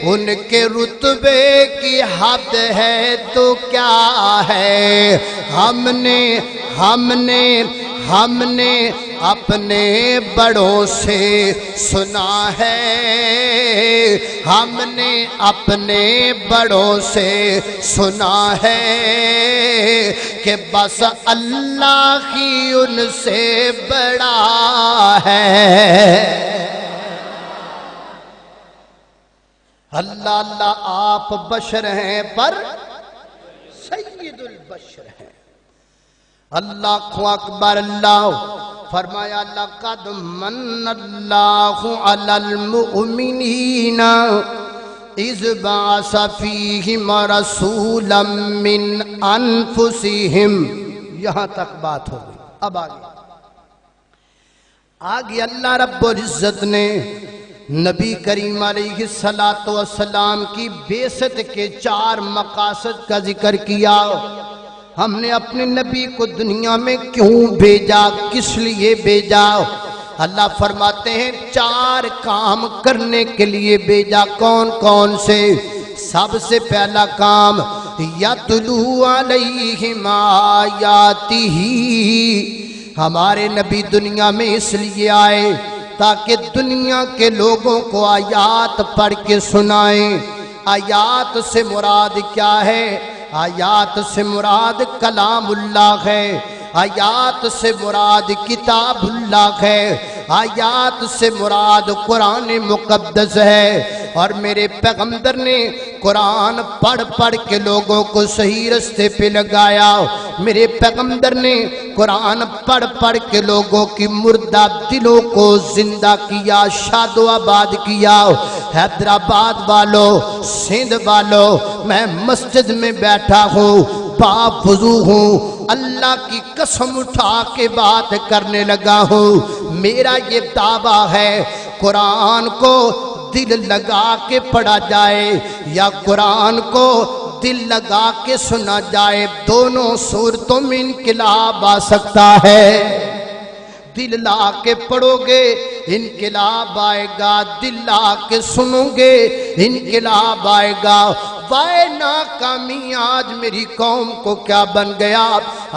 ان کے رتبے کی حد ہے تو کیا ہے۔ ہم نے اپنے بڑوں سے سنا ہے، ہم نے اپنے بڑوں سے سنا ہے کہ بس اللہ ہی ان سے بڑا ہے۔ اللہ اللہ آپ بشر ہیں پر سید البشر ہیں۔ اللہ اکبر۔ اللہ فرمایا لقد من اللہ علی المؤمنین اذ بعث فیہم رسولا من انفسہم، یہاں تک بات ہو گئی۔ اب آگے اللہ رب العزت نے نبی کریم علیہ السلام کی بعثت کے 4 مقاصد کا ذکر کیا۔ ہم نے اپنے نبی کو دنیا میں کیوں بھیجا، کس لیے بھیجا؟ اللہ فرماتے ہیں 4 کام کرنے کے لیے بھیجا. کون کون سے؟ سب سے پہلا کام یتلو علیہم آیاتہ، ہمارے نبی دنیا میں اس لیے آئے تاکہ دنیا کے لوگوں کو آیات پڑھ کے سنائیں. آیات سے مراد کیا ہے؟ آیات سے مراد کلام اللہ ہے، آیات سے مراد کتاب اللہ ہے، آیات سے مراد قرآن مقدس ہے. اور میرے پیغمبر نے قرآن پڑھ پڑھ کے لوگوں کو صحیح رستے پہ لگایا. میرے پیغمبر نے قرآن پڑھ پڑھ کے لوگوں کی مردہ دلوں کو زندہ کیا، شاد و آباد کیا. حیدرآباد والو، سندھ والو، میں مسجد میں بیٹھا ہوں، پاک وضو ہوں، اللہ کی قسم اٹھا کے بات کرنے لگا ہوں. میرا یہ دعویٰ ہے قرآن کو دل لگا کے پڑھا جائے یا قرآن کو دل لگا کے سنا جائے، دونوں صورتوں میں انقلاب آ سکتا ہے. دل لا کے پڑھو گے انقلاب آئے گا، دل لا کے سنو گے انقلاب آئے گا. وائے ناکامی آج میری قوم کو کیا بن گیا؟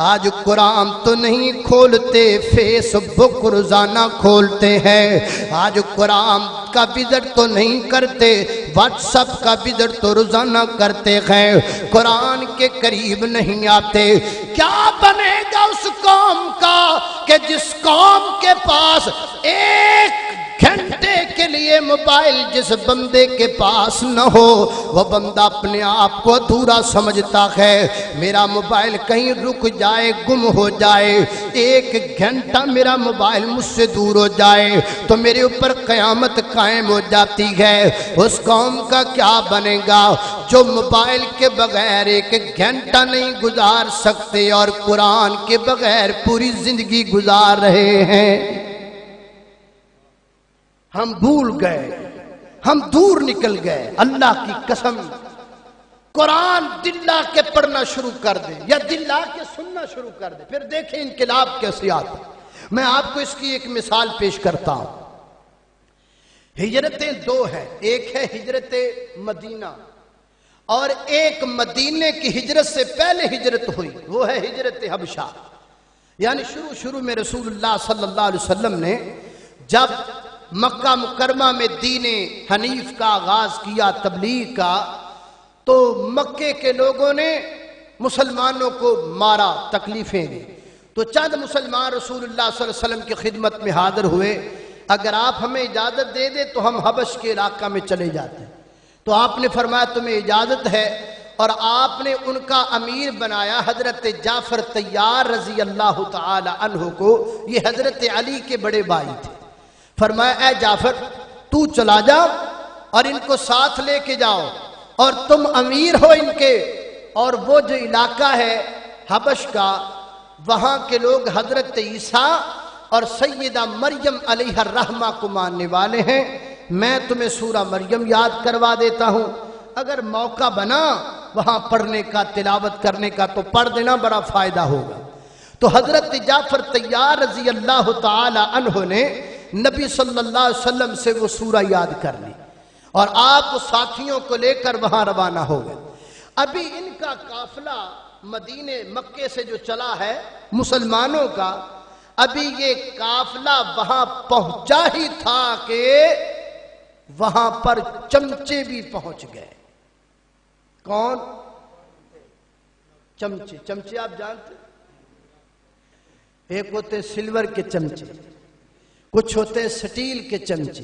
آج قرآن تو نہیں کھولتے، فیس بک روزانہ کھولتے ہیں. آج قرآن کا وزٹ تو نہیں کرتے، واٹس اپ کا وزٹ تو روزانہ کرتے ہیں. قرآن کے قریب نہیں آتے. کیا بنے گا اس قوم کا کہ جس قوم کے پاس 1 گھنٹے کے لیے موبائل جس بندے کے پاس نہ ہو وہ بندہ اپنے آپ کو ادھورا سمجھتا ہے. میرا موبائل کہیں رک جائے، گم ہو جائے، 1 گھنٹہ میرا موبائل مجھ سے دور ہو جائے تو میرے اوپر قیامت قائم ہو جاتی ہے. اس قوم کا کیا بنے گا جو موبائل کے بغیر 1 گھنٹہ نہیں گزار سکتے اور قرآن کے بغیر پوری زندگی گزار رہے ہیں. ہم بھول گئے، ہم دور نکل گئے. اللہ کی قسم قرآن دل لا کے پڑھنا شروع کر دیں یا دل لا کے سننا شروع کر دیں، پھر دیکھیں انقلاب کیسے آتا. میں آپ کو اس کی ایک مثال پیش کرتا ہوں. ہجرتیں 2 ہیں، ایک ہے ہجرت مدینہ اور ایک مدینے کی ہجرت سے پہلے ہجرت ہوئی، وہ ہے ہجرت حبشہ. یعنی شروع میں رسول اللہ صلی اللہ علیہ وسلم نے جب مکہ مکرمہ میں دین حنیف کا آغاز کیا، تبلیغ کا، تو مکے کے لوگوں نے مسلمانوں کو مارا، تکلیفیں دی. تو چند مسلمان رسول اللہ صلی اللہ علیہ وسلم کی خدمت میں حاضر ہوئے، اگر آپ ہمیں اجازت دے دیں تو ہم حبش کے علاقہ میں چلے جاتے ہیں. تو آپ نے فرمایا تمہیں اجازت ہے، اور آپ نے ان کا امیر بنایا حضرت جعفر طیار رضی اللہ تعالی عنہ کو. یہ حضرت علی کے بڑے بھائی تھے. فرمایا اے جعفر تو چلا جا اور ان کو ساتھ لے کے جاؤ، اور تم امیر ہو ان کے، اور وہ جو علاقہ ہے حبش کا وہاں کے لوگ حضرت عیسیٰ اور سیدہ مریم علیہ الرحمہ کو ماننے والے ہیں. میں تمہیں سورہ مریم یاد کروا دیتا ہوں، اگر موقع بنا وہاں پڑھنے کا، تلاوت کرنے کا تو پڑھ دینا، بڑا فائدہ ہوگا. تو حضرت جعفر طیار رضی اللہ تعالی عنہ نے نبی صلی اللہ علیہ وسلم سے وہ سورہ یاد کر لی اور آپ ساتھیوں کو لے کر وہاں روانہ ہو گئے. ابھی ان کا قافلہ مدینے مکے سے جو چلا ہے مسلمانوں کا، ابھی یہ قافلہ وہاں پہنچا ہی تھا کہ وہاں پر چمچے بھی پہنچ گئے. کون؟ چمچے. چمچے آپ جانتے؟ ایک ہوتے سلور کے چمچے، کچھ ہوتے سٹیل کے چمچے،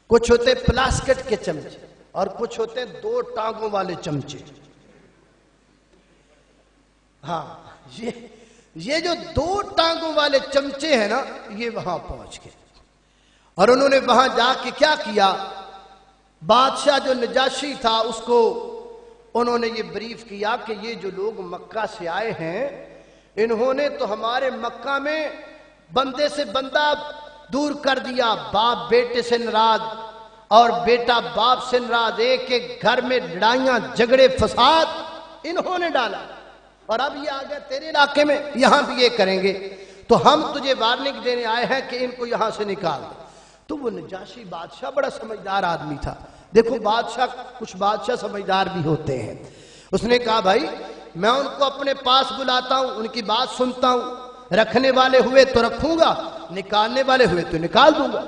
کچھ ہوتے پلاسٹک کے چمچے، اور کچھ ہوتے 2 ٹانگوں والے چمچے. ہاں یہ جو 2 ٹانگوں والے چمچے ہیں نا، یہ وہاں پہنچ گئے. اور انہوں نے وہاں جا کے کیا کیا، بادشاہ جو نجاشی تھا اس کو انہوں نے یہ بریف کیا کہ یہ جو لوگ مکہ سے آئے ہیں انہوں نے تو ہمارے مکہ میں بندے سے بندہ دور کر دیا، باپ بیٹے سے ناراض اور بیٹا باپ سے ناراض، ایک ایک گھر میں لڑائیاں جھگڑے فساد انہوں نے ڈالا. اور اب یہ آ گیا تیرے علاقے میں، یہاں بھی یہ کریں گے. تو ہم تجھے وارننگ دینے آئے ہیں کہ ان کو یہاں سے نکال دے۔ تو وہ نجاشی بادشاہ بڑا سمجھدار آدمی تھا۔ دیکھو بادشاہ، کچھ بادشاہ سمجھدار بھی ہوتے ہیں۔ اس نے کہا بھائی میں ان کو اپنے پاس بلاتا ہوں، ان کی بات سنتا ہوں، رکھنے والے ہوئے تو رکھوں گا، نکالنے والے ہوئے تو نکال دوں گا۔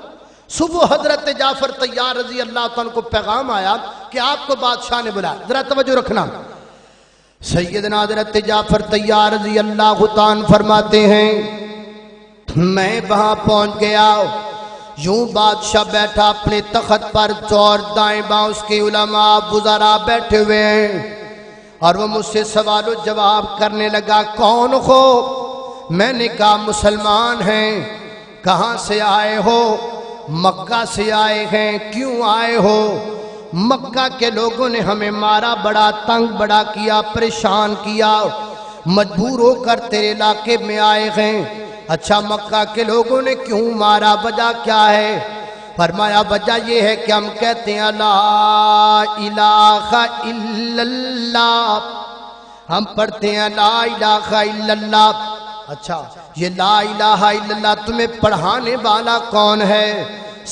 صبح حضرت جعفر طیار رضی اللہ عنہ کو پیغام آیا کہ آپ کو بادشاہ نے بلایا۔ ذرا توجہ رکھنا، سیدنا حضرت جعفر طیار رضی اللہ عنہ فرماتے ہیں میں وہاں پہنچ گیا، یوں بادشاہ بیٹھا اپنے تخت پر، اور دائیں بائیں اس کے علماء وزراء بیٹھے ہوئے ہیں، اور وہ مجھ سے سوال و جواب کرنے لگا کون ہو؟ میں نے کہا مسلمان ہیں۔ کہاں سے آئے ہو؟ مکہ سے آئے ہیں۔ کیوں آئے ہو؟ مکہ کے لوگوں نے ہمیں مارا، بڑا تنگ بڑا کیا، پریشان کیا، مجبور ہو کر تیرے علاقے میں آئے ہیں۔ اچھا مکہ کے لوگوں نے کیوں مارا؟ وجہ کیا ہے؟ فرمایا وجہ یہ ہے کہ ہم کہتے ہیں لا الہ الا اللہ، ہم پڑھتے ہیں لا الہ الا اللہ۔ اچھا یہ لا الہ الا اللہ تمہیں پڑھانے والا کون ہے؟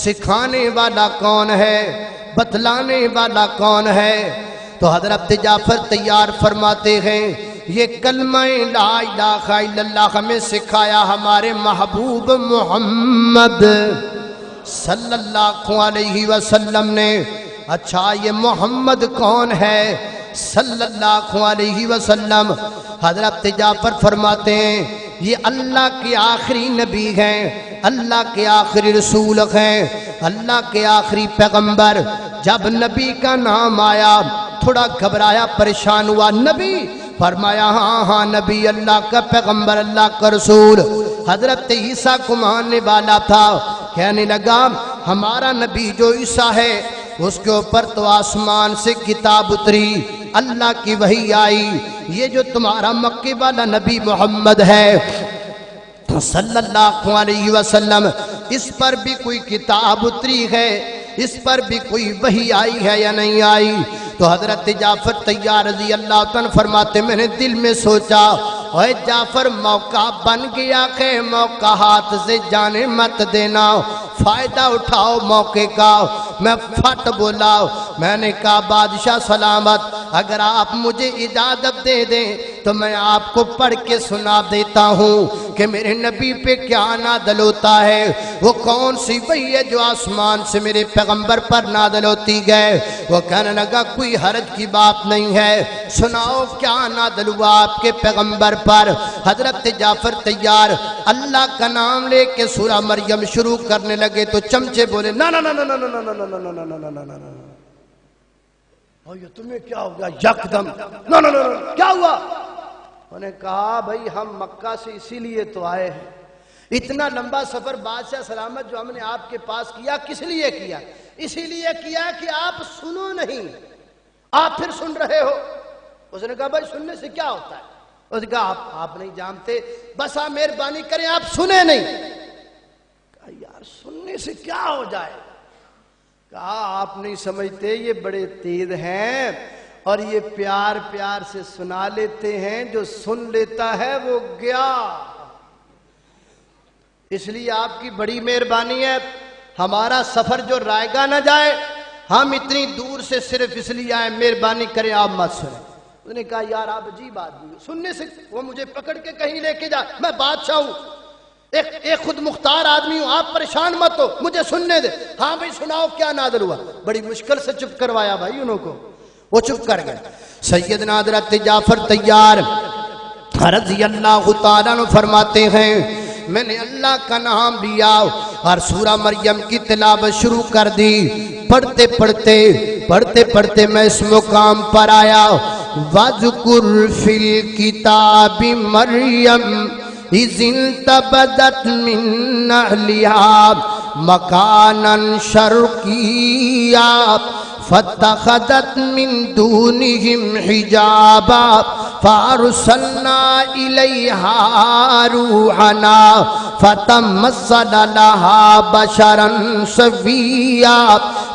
سکھانے والا کون ہے؟ بتلانے والا کون ہے؟ تو حضرت جعفر طیار فرماتے ہیں یہ کلمہ لا الہ الا اللہ ہمیں سکھایا ہمارے محبوب محمد صلی اللہ علیہ وسلم نے۔ اچھا یہ محمد کون ہے صلی اللہ علیہ وسلم؟ حضرت جعفر فرماتے ہیں یہ اللہ کے آخری نبی ہیں، اللہ کے آخری رسول ہیں، اللہ کے آخری پیغمبر۔ جب نبی کا نام آیا تھوڑا گھبرایا، پریشان ہوا۔ نبی؟ فرمایا ہاں ہاں نبی، اللہ کا پیغمبر، اللہ کا رسول۔ حضرت عیسیٰ کو ماننے والا تھا، کہنے لگا ہمارا نبی جو عیسیٰ ہے اس کے اوپر تو آسمان سے کتاب اتری، اللہ کی وحی آئی، یہ جو تمہارا مکے والا نبی محمد ہے صلی اللہ علیہ وسلم، اس پر بھی کوئی کتاب اتری ہے، اس پر بھی کوئی وحی آئی ہے یا نہیں آئی؟ تو حضرت جعفر طیار رضی اللہ عنہ فرماتے میں نے دل میں سوچا اے جعفر موقع بن گیا کہ موقع ہاتھ سے جانے مت دینا، فائدہ اٹھاؤ موقع کا۔ میں پھٹ بولا، میں نے کہا بادشاہ سلامت، اگر آپ مجھے اجازت دے دیں تو میں آپ کو پڑھ کے سنا دیتا ہوں کہ میرے نبی پہ کیا نازل ہوتا ہے، وہ کون سی وحی ہے جو آسمان سے میرے پیغمبر پر نازل ہوتی گئے۔ وہ کہنے لگا کوئی حرج کی بات نہیں ہے، سناؤ کیا نازل ہوا آپ کے پیغمبر پر۔ حضرت جعفر طیار اللہ کا نام لے کے سورہ مریم شروع کرنے لگے تو چمچے بولے نا نا نا نا نا نا نا نا نا نا نا نا نا نا، اور یہ تمہیں کیا ہو گیا یکدم؟ نا نا نا نا کیا ہوا؟ انہوں نے کہا بھائی ہم مکہ سے اسی لیے تو آئے ہیں، اتنا لمبا سفر بادشاہ سلامت جو ہم نے آپ کے پاس کیا کس لیے کیا؟ اسی لیے کیا کہ آپ سنو نہیں، آپ پھر سن رہے ہو۔ اس نے کہا بھائی سننے سے کیا ہوتا ہے؟ اس نے کہا آپ نہیں جانتے، بس آپ مہربانی کریں آپ سنیں نہیں۔ کہا یار سننے سے کیا ہو جائے؟ کہا آپ نہیں سمجھتے یہ بڑے تیز ہیں اور یہ پیار پیار سے سنا لیتے ہیں، جو سن لیتا ہے وہ گیا۔ اس لیے آپ کی بڑی مہربانی ہے، ہمارا سفر جو رائے گا نہ جائے، ہم اتنی دور سے صرف اس لیے آئے، مہربانی کریں آپ مت سنیں۔ اس نے کہا یار آپ عجیب آدمی ہو، سننے سے وہ مجھے پکڑ کے کہیں لے کے جا، میں بادشاہ ہوں، ایک خود مختار آدمی ہوں، آپ پریشان مت ہو، مجھے سننے دے۔ ہاں بھائی سناؤ کیا نازل ہوا؟ بڑی مشکل سے چپ کروایا بھائی انہوں کو، وہ چپ کر گئے۔ سیدنا حضرت جعفر طیار رضی اللہ تعالیٰ عنہ فرماتے ہیں میں نے اللہ کا نام لیا اور سورہ مریم کی تلاوت شروع کر دی۔ پڑھتے پڑھتے میں اس مقام پر آیا وَذْكُرْ فِي الْكِتَابِ مَرْيَمَ إِذِ انْتَبَذَتْ مِنْ أَهْلِهَا مَكَانًا شَرْقِيًّا فَاتَّخَذَتْ مِنْ دُونِهِمْ حِجَابًا فَأَرْسَلْنَا إِلَيْهَا رُوحَنَا فَتَمَثَّلَ لَهَا بَشَرًا سَوِيًّا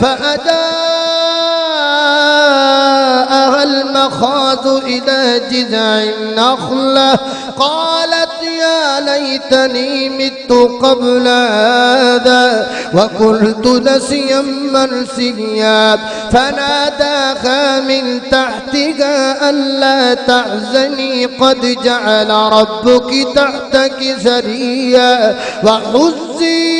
فأجاءها المخاض إلى جذع النخلة قالت يا ليتني مت قبل هذا وكنت نسيا منسيا فناداها من تحتها ألا تحزني قد جعل ربك تحتك سريا وهزي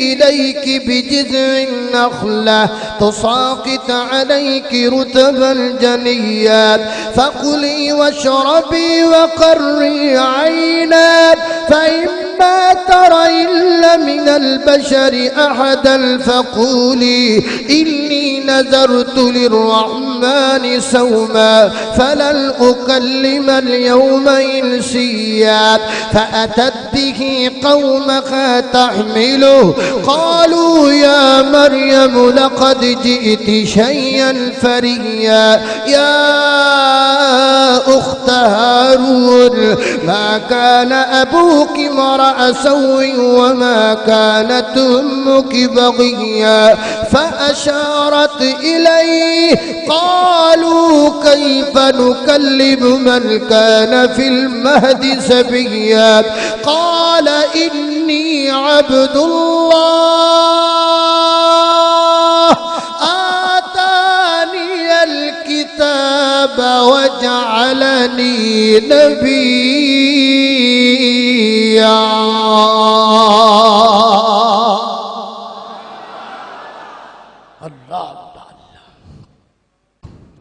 إليك بجذع النخلة تساقط عليك رطبا جنيا فكلي واشربي وقري عينا فإما ترين من البشر أحدا فقولي إني نذرت للرحمن صوما فلن أكلم اليوم إنسيا فأتت به قومها تحمله قالوا يا مريم لقد جئت شيئا فريا يا أخت هارون ما كان أبوك امرأ سوء وما كانت أمك بغيا فأشارت إليه قالوا كيف نكلم من كان في المهد سبيا قال إني عبد الله آتاني الكتاب وجعلني نبيا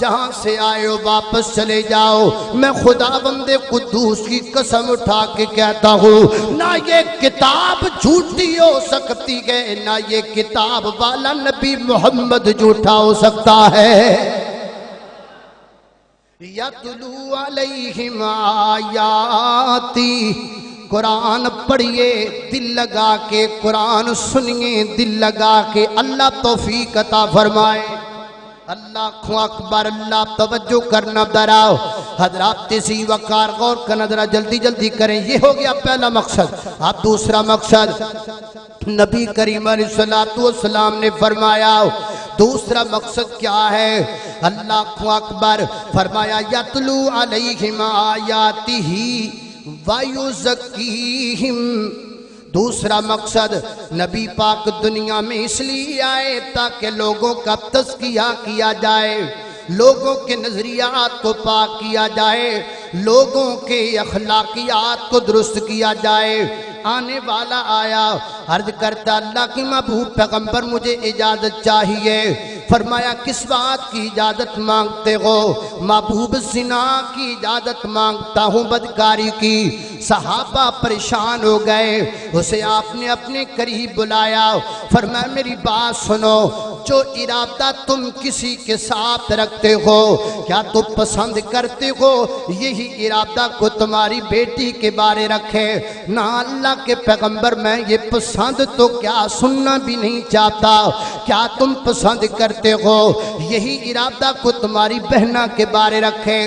جہاں سے آئے ہو واپس چلے جاؤ۔ میں خداوند قدوس کی قسم اٹھا کے کہتا ہوں نہ یہ کتاب جھوٹی ہو سکتی ہے، نہ یہ کتاب والا نبی محمد جھوٹا ہو سکتا ہے۔ یتلو علیہم آیاتی، قرآن پڑھئے دل لگا کے، قرآن سنیے دل لگا کے، اللہ توفیق عطا فرمائے۔ اللہ اکبر، اللہ توجہ کرنا دراؤ حضرات، تیزی وقار غور کرنا ذرا جلدی جلدی کریں۔ یہ ہو گیا پہلا مقصد۔ اب دوسرا مقصد نبی کریم علیہ السلام نے فرمایا، دوسرا مقصد کیا ہے؟ اللہ اکبر، فرمایا یتلو علیہم آیاتہ وَيُزَكِّيهِمْ۔ دوسرا مقصد نبی پاک دنیا میں اس لیے آئے تاکہ لوگوں کا تزکیہ کیا جائے، لوگوں کے نظریات کو پاک کیا جائے، لوگوں کے اخلاقیات کو درست کیا جائے۔ آنے والا آیا، عرض کرتا اللہ کی محبوب پیغمبر مجھے اجازت چاہیے۔ فرمایا کس بات کی اجازت مانگتے ہو؟ محبوب زنا کی اجازت مانگتا ہوں، بدکاری کی۔ صحابہ پریشان ہو گئے، اسے آپ نے اپنے قریب بلایا، فرمایا میری بات سنو، جو ارادہ تم کسی کے ساتھ رکھتے ہو، کیا تم پسند کرتے ہو یہی ارادہ کو تمہاری بیٹی کے بارے رکھے؟ نہ اللہ کے پیغمبر، میں یہ پسند تو کیا سننا بھی نہیں چاہتا۔ کیا تم پسند کرتے ہو یہی ارادہ کو تمہاری بہنہ کے بارے رکھے؟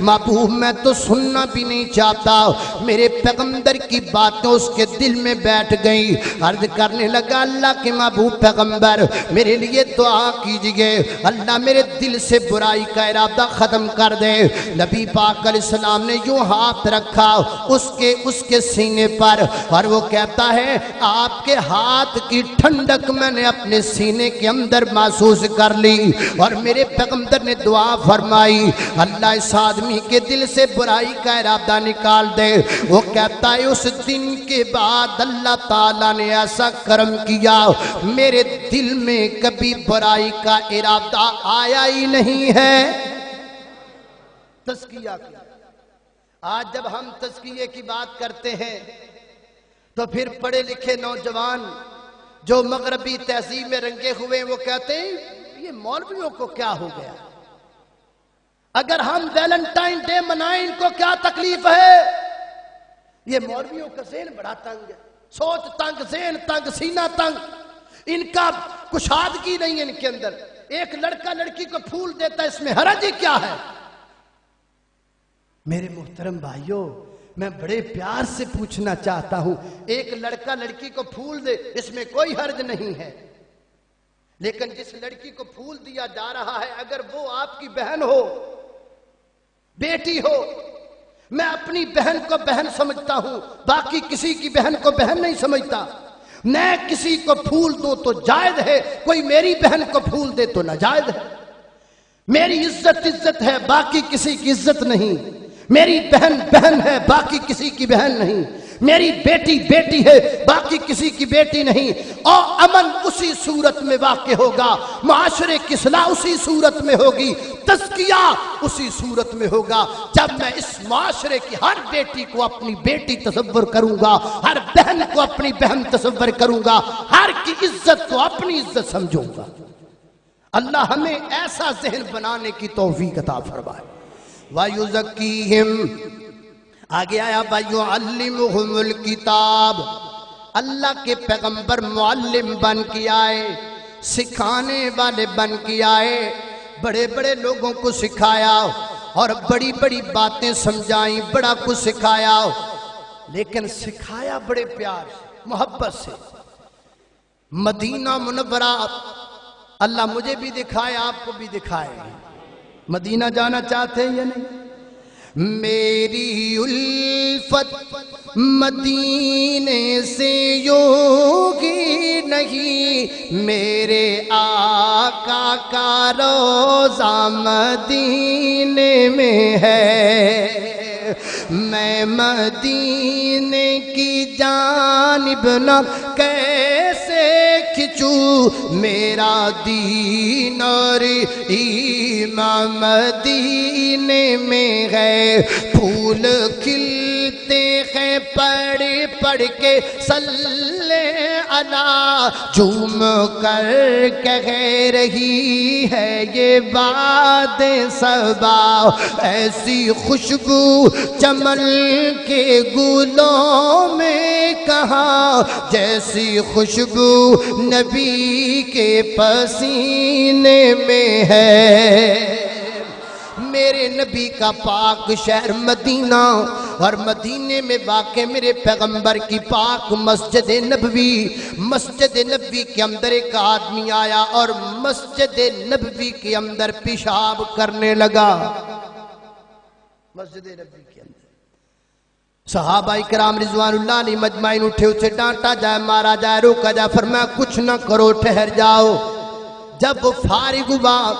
محبوب میں تو سننا بھی نہیں چاہتا۔ میرے پیغمبر کی باتیں اس کے دل میں بیٹھ گئی، عرض کرنے لگا اللہ کے محبوب پیغمبر میرے لیے دعا کیجئے، اللہ میرے دل سے برائی کا ارادہ ختم کر دے۔ نبی پاک علیہ السلام نے یوں ہاتھ رکھا اس کے سینے پر، اور وہ کہتا ہے آپ کے ہاتھ کی ٹھنڈک میں نے اپنے سینے کے اندر محسوس کر لی، اور میرے پیغمبر نے دعا فرمائی اللہ اس آدمی کے دل سے برائی کا ارادہ نکال دے۔ وہ کہتا ہے اس دن کے بعد اللہ تعالیٰ نے ایسا کرم کیا، میرے دل میں کبھی برائی کا ارادہ آیا ہی نہیں ہے۔ تزکیہ کی، آج جب ہم تزکیے کی بات کرتے ہیں تو پھر پڑھے لکھے نوجوان جو مغربی تہذیب میں رنگے ہوئے وہ کہتے ہیں یہ مولویوں کو کیا ہو گیا، اگر ہم ویلنٹائن ڈے منائیں ان کو کیا تکلیف ہے؟ یہ مولویوں کا ذہن بڑا تنگ ہے، سوچ تنگ، ذہن تنگ، سینہ تنگ، ان کا کشادگی نہیں ہے ان کے اندر۔ ایک لڑکا لڑکی کو پھول دیتا ہے، اس میں حرج ہی کیا ہے؟ میرے محترم بھائیوں، میں بڑے پیار سے پوچھنا چاہتا ہوں، ایک لڑکا لڑکی کو پھول دے اس میں کوئی حرج نہیں ہے، لیکن جس لڑکی کو پھول دیا جا رہا ہے اگر وہ آپ کی بہن ہو، بیٹی ہو، میں اپنی بہن کو بہن سمجھتا ہوں، باقی کسی کی بہن کو بہن نہیں سمجھتا۔ میں کسی کو پھول دوں تو جائز ہے، کوئی میری بہن کو پھول دے تو ناجائز ہے۔ میری عزت ہے، باقی کسی کی عزت نہیں۔ میری بہن بہن ہے، باقی کسی کی بہن نہیں۔ میری بیٹی بیٹی ہے، باقی کسی کی بیٹی نہیں۔ اور امن اسی صورت میں واقع ہوگا، معاشرے کی اصلاح اسی صورت میں ہوگی، تزکیہ اسی صورت میں ہوگا جب میں اس معاشرے کی ہر بیٹی کو اپنی بیٹی تصور کروں گا، ہر بہن کو اپنی بہن تصور کروں گا، ہر کی عزت کو اپنی عزت سمجھوں گا۔ اللہ ہمیں ایسا ذہن بنانے کی توفیق عطا فرمائے۔ وَيُزَكِّيهِمْ، آگے آیا وَيُعَلِّمُهُمُ الْكِتَابِ، اللہ کے پیغمبر معلم بن کے آئے، سکھانے والے بن کے آئے، بڑے بڑے لوگوں کو سکھایا اور بڑی بڑی باتیں سمجھائیں، بڑا کچھ سکھایا، لیکن سکھایا بڑے پیار سے، محبت سے۔ مدینہ منورہ اللہ مجھے بھی دکھائے، آپ کو بھی دکھائے۔ مدینہ جانا چاہتے ہیں یا نہیں؟ میری الفت مدینے سے یوگی نہیں، میرے آقا کا روضہ مدینے میں ہے، میں مدینے کی جانب نہ کیسے کھچو میرا دین اور ایمان مدینے میں ہے پھول کھلتے ہیں پڑھ پڑھ کے صلی علی جھوم کر کہہ رہی ہے یہ باد صبا ایسی خوشبو چمن کے گلوں میں کہاں جیسی خوشبو نبی کے پسینے میں ہے میرے نبی کا پاک شہر مدینہ اور مدینے میں واقع میرے پیغمبر کی پاک مسجد نبوی کے اندر ایک آدمی آیا اور مسجد نبوی کے اندر پیشاب کرنے لگا مسجد نبوی کے اندر صحابہ کرام رضوان اللہ علیہ مجمعین اٹھے اسے ڈانٹا جائے مارا جائے روکا جائے فرمایا کچھ نہ کرو ٹھہر جاؤ جب وہ فارغ ہوا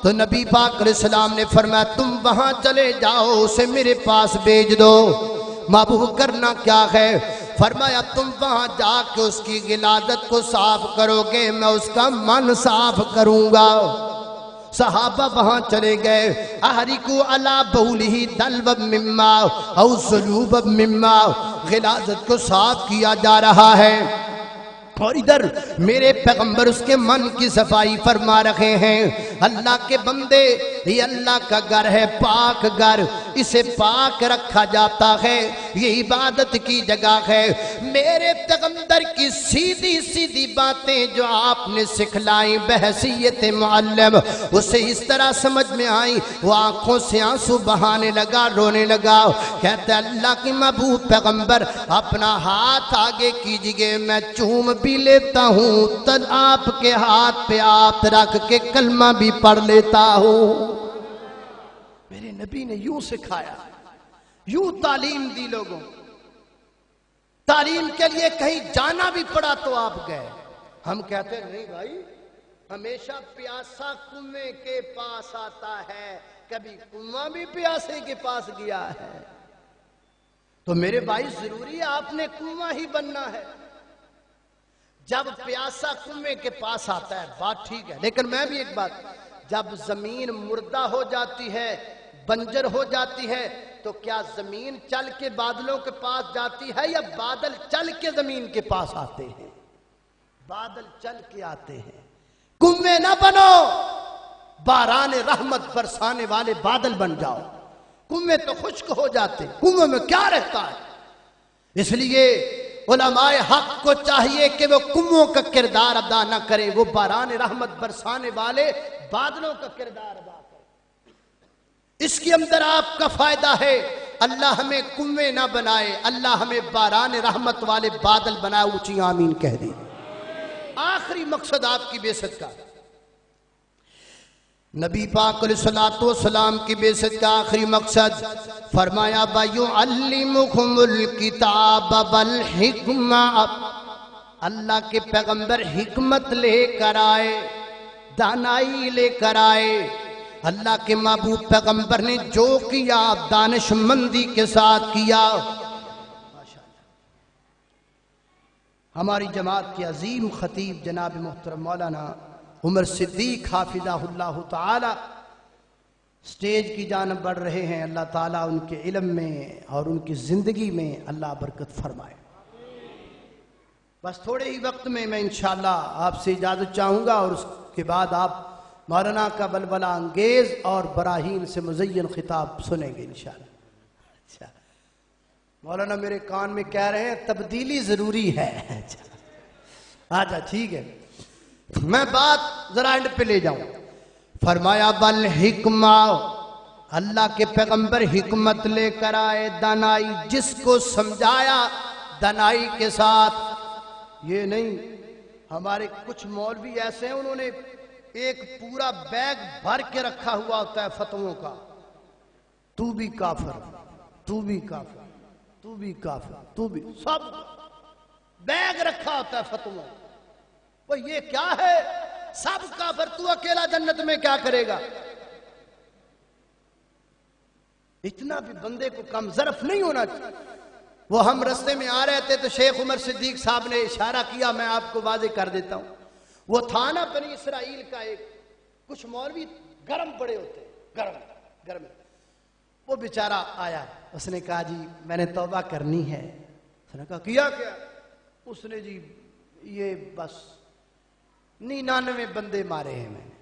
تو نبی پاک علیہ السلام نے فرمایا تم وہاں چلے جاؤ اسے میرے پاس بھیج دو محبوب کرنا کیا ہے فرمایا تم وہاں جا کے اس کی غلاظت کو صاف کرو گے میں اس کا من صاف کروں گا صحابہ وہاں چلے گئے احرقوا علی بولہ دلوا مما او ذنوبا مما غلاظت کو صاف کیا جا رہا ہے اور ادھر میرے پیغمبر اس کے من کی صفائی فرما رہے ہیں اللہ کے بندے یہ اللہ کا گھر ہے پاک گھر اسے پاک رکھا جاتا ہے یہ عبادت کی جگہ ہے میرے پیغمبر کی سیدھی سیدھی باتیں جو آپ نے سکھلائیں بحیثیت معلم اسے اس طرح سمجھ میں آئیں وہ آنکھوں سے آنسو بہانے لگا رونے لگا کہتا ہے اللہ کی محبوب پیغمبر اپنا ہاتھ آگے کیجئے میں چوم بھی لیتا ہوں تن آپ کے ہاتھ پہ ہاتھ رکھ کے کلمہ بھی پڑھ لیتا ہوں میرے نبی نے یوں سکھایا یوں تعلیم دی لوگوں تعلیم کے لیے کہیں جانا بھی پڑا تو آپ گئے ہم کہتے ہیں نہیں بھائی ہمیشہ پیاسا کنویں کے پاس آتا ہے کبھی کنواں بھی پیاسے کے پاس گیا ہے تو میرے بھائی ضروری ہے آپ نے کنواں ہی بننا ہے جب پیاسا کنویں کے پاس آتا ہے بات ٹھیک ہے لیکن میں بھی ایک بات جب زمین مردہ ہو جاتی ہے بنجر ہو جاتی ہے تو کیا زمین چل کے بادلوں کے پاس جاتی ہے یا بادل چل کے زمین کے پاس آتے ہیں بادل چل کے آتے ہیں کنویں نہ بنو باران رحمت برسانے والے بادل بن جاؤ کنویں تو خشک ہو جاتے کنویں میں کیا رہتا ہے اس لیے علماء حق کو چاہیے کہ وہ کنووں کا کردار ادا نہ کریں وہ باران رحمت برسانے والے بادلوں کا کردار ادا کریں اس کے اندر آپ کا فائدہ ہے اللہ ہمیں کنویں نہ بنائے اللہ ہمیں باران رحمت والے بادل بنائے اونچی آمین کہہ دیں آخری مقصد آپ کی بعثت کا نبی پاک علیہ السلام کی بعثت کا آخری مقصد فرمایا وَيُعَلِّمُكُمُ الْكِتَابَ وَالْحِكْمَةَ اللہ کے پیغمبر حکمت لے کر آئے دانائی لے کر آئے اللہ کے محبوب پیغمبر نے جو کیا دانش مندی کے ساتھ کیا ہماری جماعت کے عظیم خطیب جناب محترم مولانا عمر صدیق حافظہ اللہ تعالی سٹیج کی جانب بڑھ رہے ہیں اللہ تعالیٰ ان کے علم میں اور ان کی زندگی میں اللہ برکت فرمائے بس تھوڑے ہی وقت میں انشاءاللہ آپ سے اجازت چاہوں گا اور اس کے بعد آپ مولانا کا بلبلہ انگیز اور براہین سے مزین خطاب سنیں گے انشاءاللہ اچھا مولانا میرے کان میں کہہ رہے ہیں تبدیلی ضروری ہے اچھا ٹھیک ہے میں بات ذرا اینڈ پہ لے جاؤں فرمایا بالحکمہ اللہ کے پیغمبر حکمت لے کر آئے دانائی جس کو سمجھایا دانائی کے ساتھ یہ نہیں ہمارے کچھ مولوی ایسے ہیں انہوں نے ایک پورا بیگ بھر کے رکھا ہوا ہوتا ہے فتووں کا تو بھی کافر تو بھی کافر تو بھی کافر تو بھی سب بیگ رکھا ہوتا ہے فتووں وہ یہ کیا ہے سب کافر تو اکیلا جنت میں کیا کرے گا اتنا بھی بندے کو کم ظرف نہیں ہونا چاہیے وہ ہم رستے میں آ رہے تھے تو شیخ عمر صدیق صاحب نے اشارہ کیا میں آپ کو واضح کر دیتا ہوں وہ تھا نا بنی اسرائیل کا ایک، کچھ مولوی گرم بڑے ہوتے ہیں، گرم، وہ بیچارہ آیا، اس نے کہا جی میں نے توبہ کرنی ہے. اس نے کہا کیا؟ اس نے جی یہ بس 99 بندے مارے ہیں میں نے.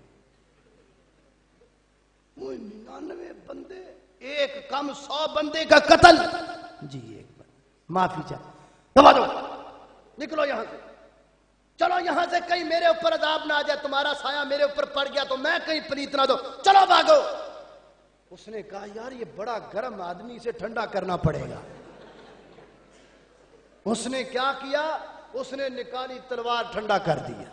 وہ 99 بندے، ایک کم 100 بندے کا قتل. جی ایک بندے معافی چاہے، دبا دو، نکلو یہاں سے، چلو یہاں سے، کہیں میرے اوپر عذاب نہ آ جائے، تمہارا سایہ میرے اوپر پڑ گیا تو میں کہیں پلیت نہ دو، چلو بھاگو. اس نے کہا یار یہ بڑا گرم آدمی، سے ٹھنڈا کرنا پڑے گا. اس نے کیا کیا؟ اس نے نکالی تلوار، ٹھنڈا کر دیا.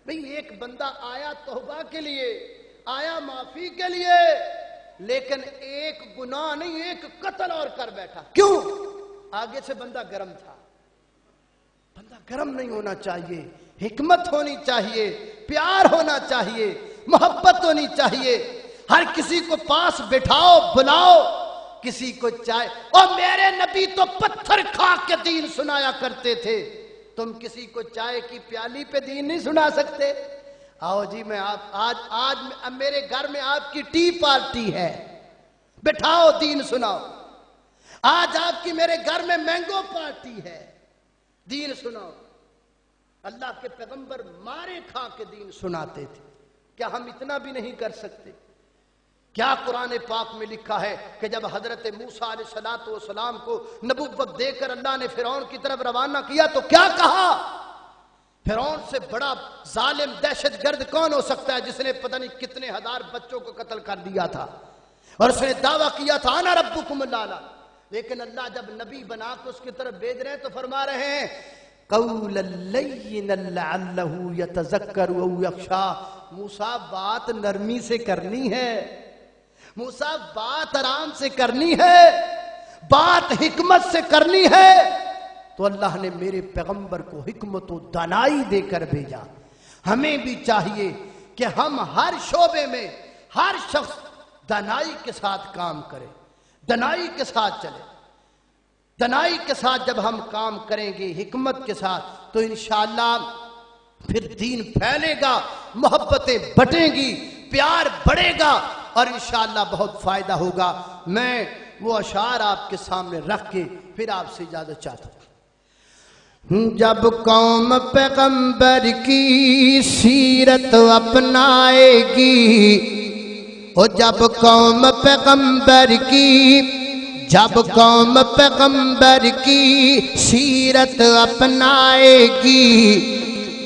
بھئی ایک بندہ آیا توبہ کے لیے، آیا معافی کے لیے، لیکن ایک گناہ نہیں، ایک قتل اور کر بیٹھا. کیوں؟ آگے سے بندہ گرم تھا. بندہ گرم نہیں ہونا چاہیے، حکمت ہونی چاہیے، پیار ہونا چاہیے، محبت ہونی چاہیے. ہر کسی کو پاس بٹھاؤ، بلاؤ، کسی کو چائے. اور میرے نبی تو پتھر کھا کے دین سنایا کرتے تھے، تم کسی کو چائے کی پیالی پہ دین نہیں سنا سکتے؟ آؤ جی میں آج میرے گھر میں آپ کی ٹی پارٹی ہے، بٹھاؤ دین سناؤ. آج آپ کی میرے گھر میں مینگو پارٹی ہے، دین سناؤ. اللہ کے پیغمبر مارے کھا کے دین سناتے تھے. کیا ہم اتنا بھی نہیں کر سکتے؟ کیا قرآن پاک میں لکھا ہے کہ جب حضرت موسیٰ علیہ السلام کو نبوت دے کر اللہ نے فرعون کی طرف روانہ کیا تو کیا کہا؟ فرعون سے بڑا ظالم دہشت گرد کون ہو سکتا ہے جس نے پتہ نہیں کتنے ہزار بچوں کو قتل کر دیا تھا، اور اس نے دعویٰ کیا تھا انا ربکم الاعلی. لیکن اللہ جب نبی بنا کے اس کی طرف بھیج رہے ہیں تو فرما رہے ہیں قولا لینا لعلہ یتذکر او یخشی. موسیٰ بات نرمی سے کرنی ہے، موسیٰ بات آرام سے کرنی ہے، بات حکمت سے کرنی ہے. تو اللہ نے میرے پیغمبر کو حکمت و دانائی دے کر بھیجا. ہمیں بھی چاہیے کہ ہم ہر شعبے میں ہر شخص دانائی کے ساتھ کام کرے، دانائی کے ساتھ چلے. دانائی کے ساتھ جب ہم کام کریں گے، حکمت کے ساتھ، تو انشاءاللہ پھر دین پھیلے گا، محبتیں بٹیں گی، پیار بڑھے گا، اور انشاءاللہ بہت فائدہ ہوگا. میں وہ اشعار آپ کے سامنے رکھ کے پھر آپ سے اجازت چاہتا ہوں. جب قوم پیغمبر کی سیرت اپنائے گی، او جب قوم پیغمبر کی، جب قوم پیغمبر کی سیرت اپنائے گی،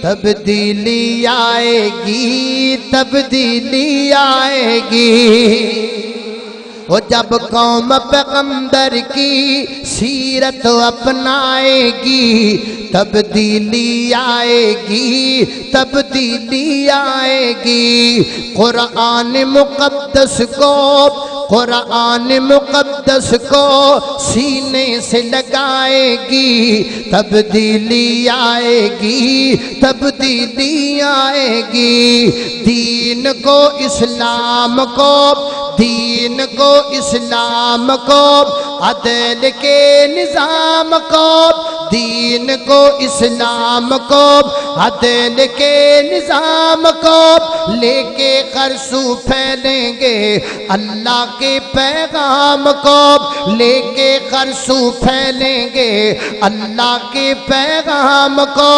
تبدیلی آئے گی، تبدیلی آئے گی. وہ جب قوم پیغمبر کی سیرت اپنائے گی، تبدیلی آئے گی، تبدیلی آئے گی. قرآن مقدس کو، قرآن مقدس کو سینے سے لگائے گی، تبدیلی آئے گی، تبدیلی آئے گی. دین کو، اسلام کو، دین کو، اسلام کو، عدل کے نظام کو، دین کو، اسلام کو، عدل کے نظام کو لے کے خرسو پھیلیں گے. اللہ کے پیغام کو لے کے خرسو پھیلیں گے، اللہ کے پیغام کو.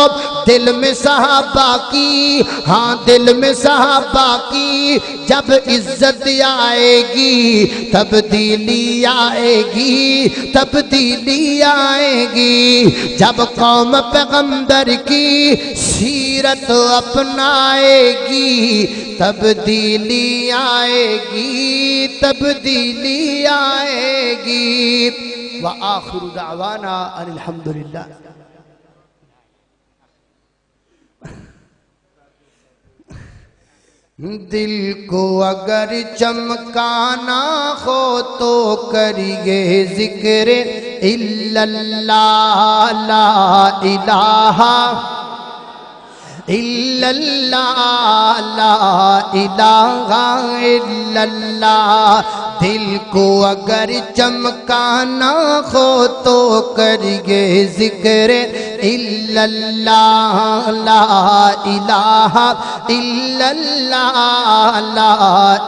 دل میں صحابہ کی، ہاں دل میں صحابہ کی جب عزت آئے گی، تبدیلی آئے گی، تبدیلی آئے گی. جب قوم پیغمبر کی سیرت اپنائے گی، تبدیلی آئے گی، تبدیلی آئے گی. وآخر دعوانا ان الحمدللہ. دل کو اگر چمکانا ہو تو کریے ذکر الا اللہ، لا الہ الا اللہ، لا الہ الا اللہ. دل کو اگر چمکانا ہو تو کریے ذکر الا اللہ لا الہ الا اللہ لا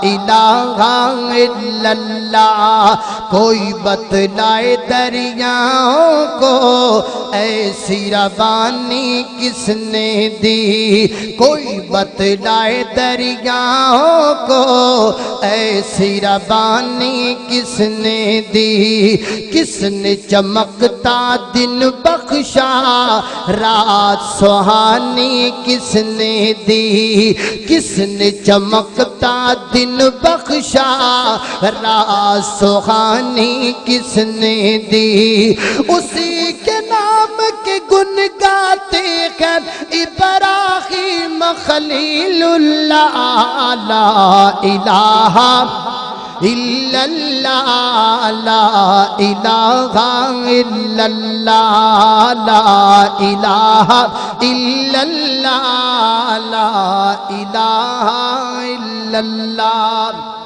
الہ الا اللہ کوئی بتلائے دریاؤں کو ایسی روانی کس نے دی کوئی بتلائے دریاؤں کو ایسی روانی کس نے دی کس نے چمکتا دن بخشا رات سہانی کس نے دی کس نے چمکتا دن بخشا رات سہانی کس نے دی اسی کے نام کے گن گاتے ہیں ابراہیم خلیل اللہ لا الہ الا اللہ لا الہ الا اللہ لا الہ الا اللہ لا الہ الا اللہ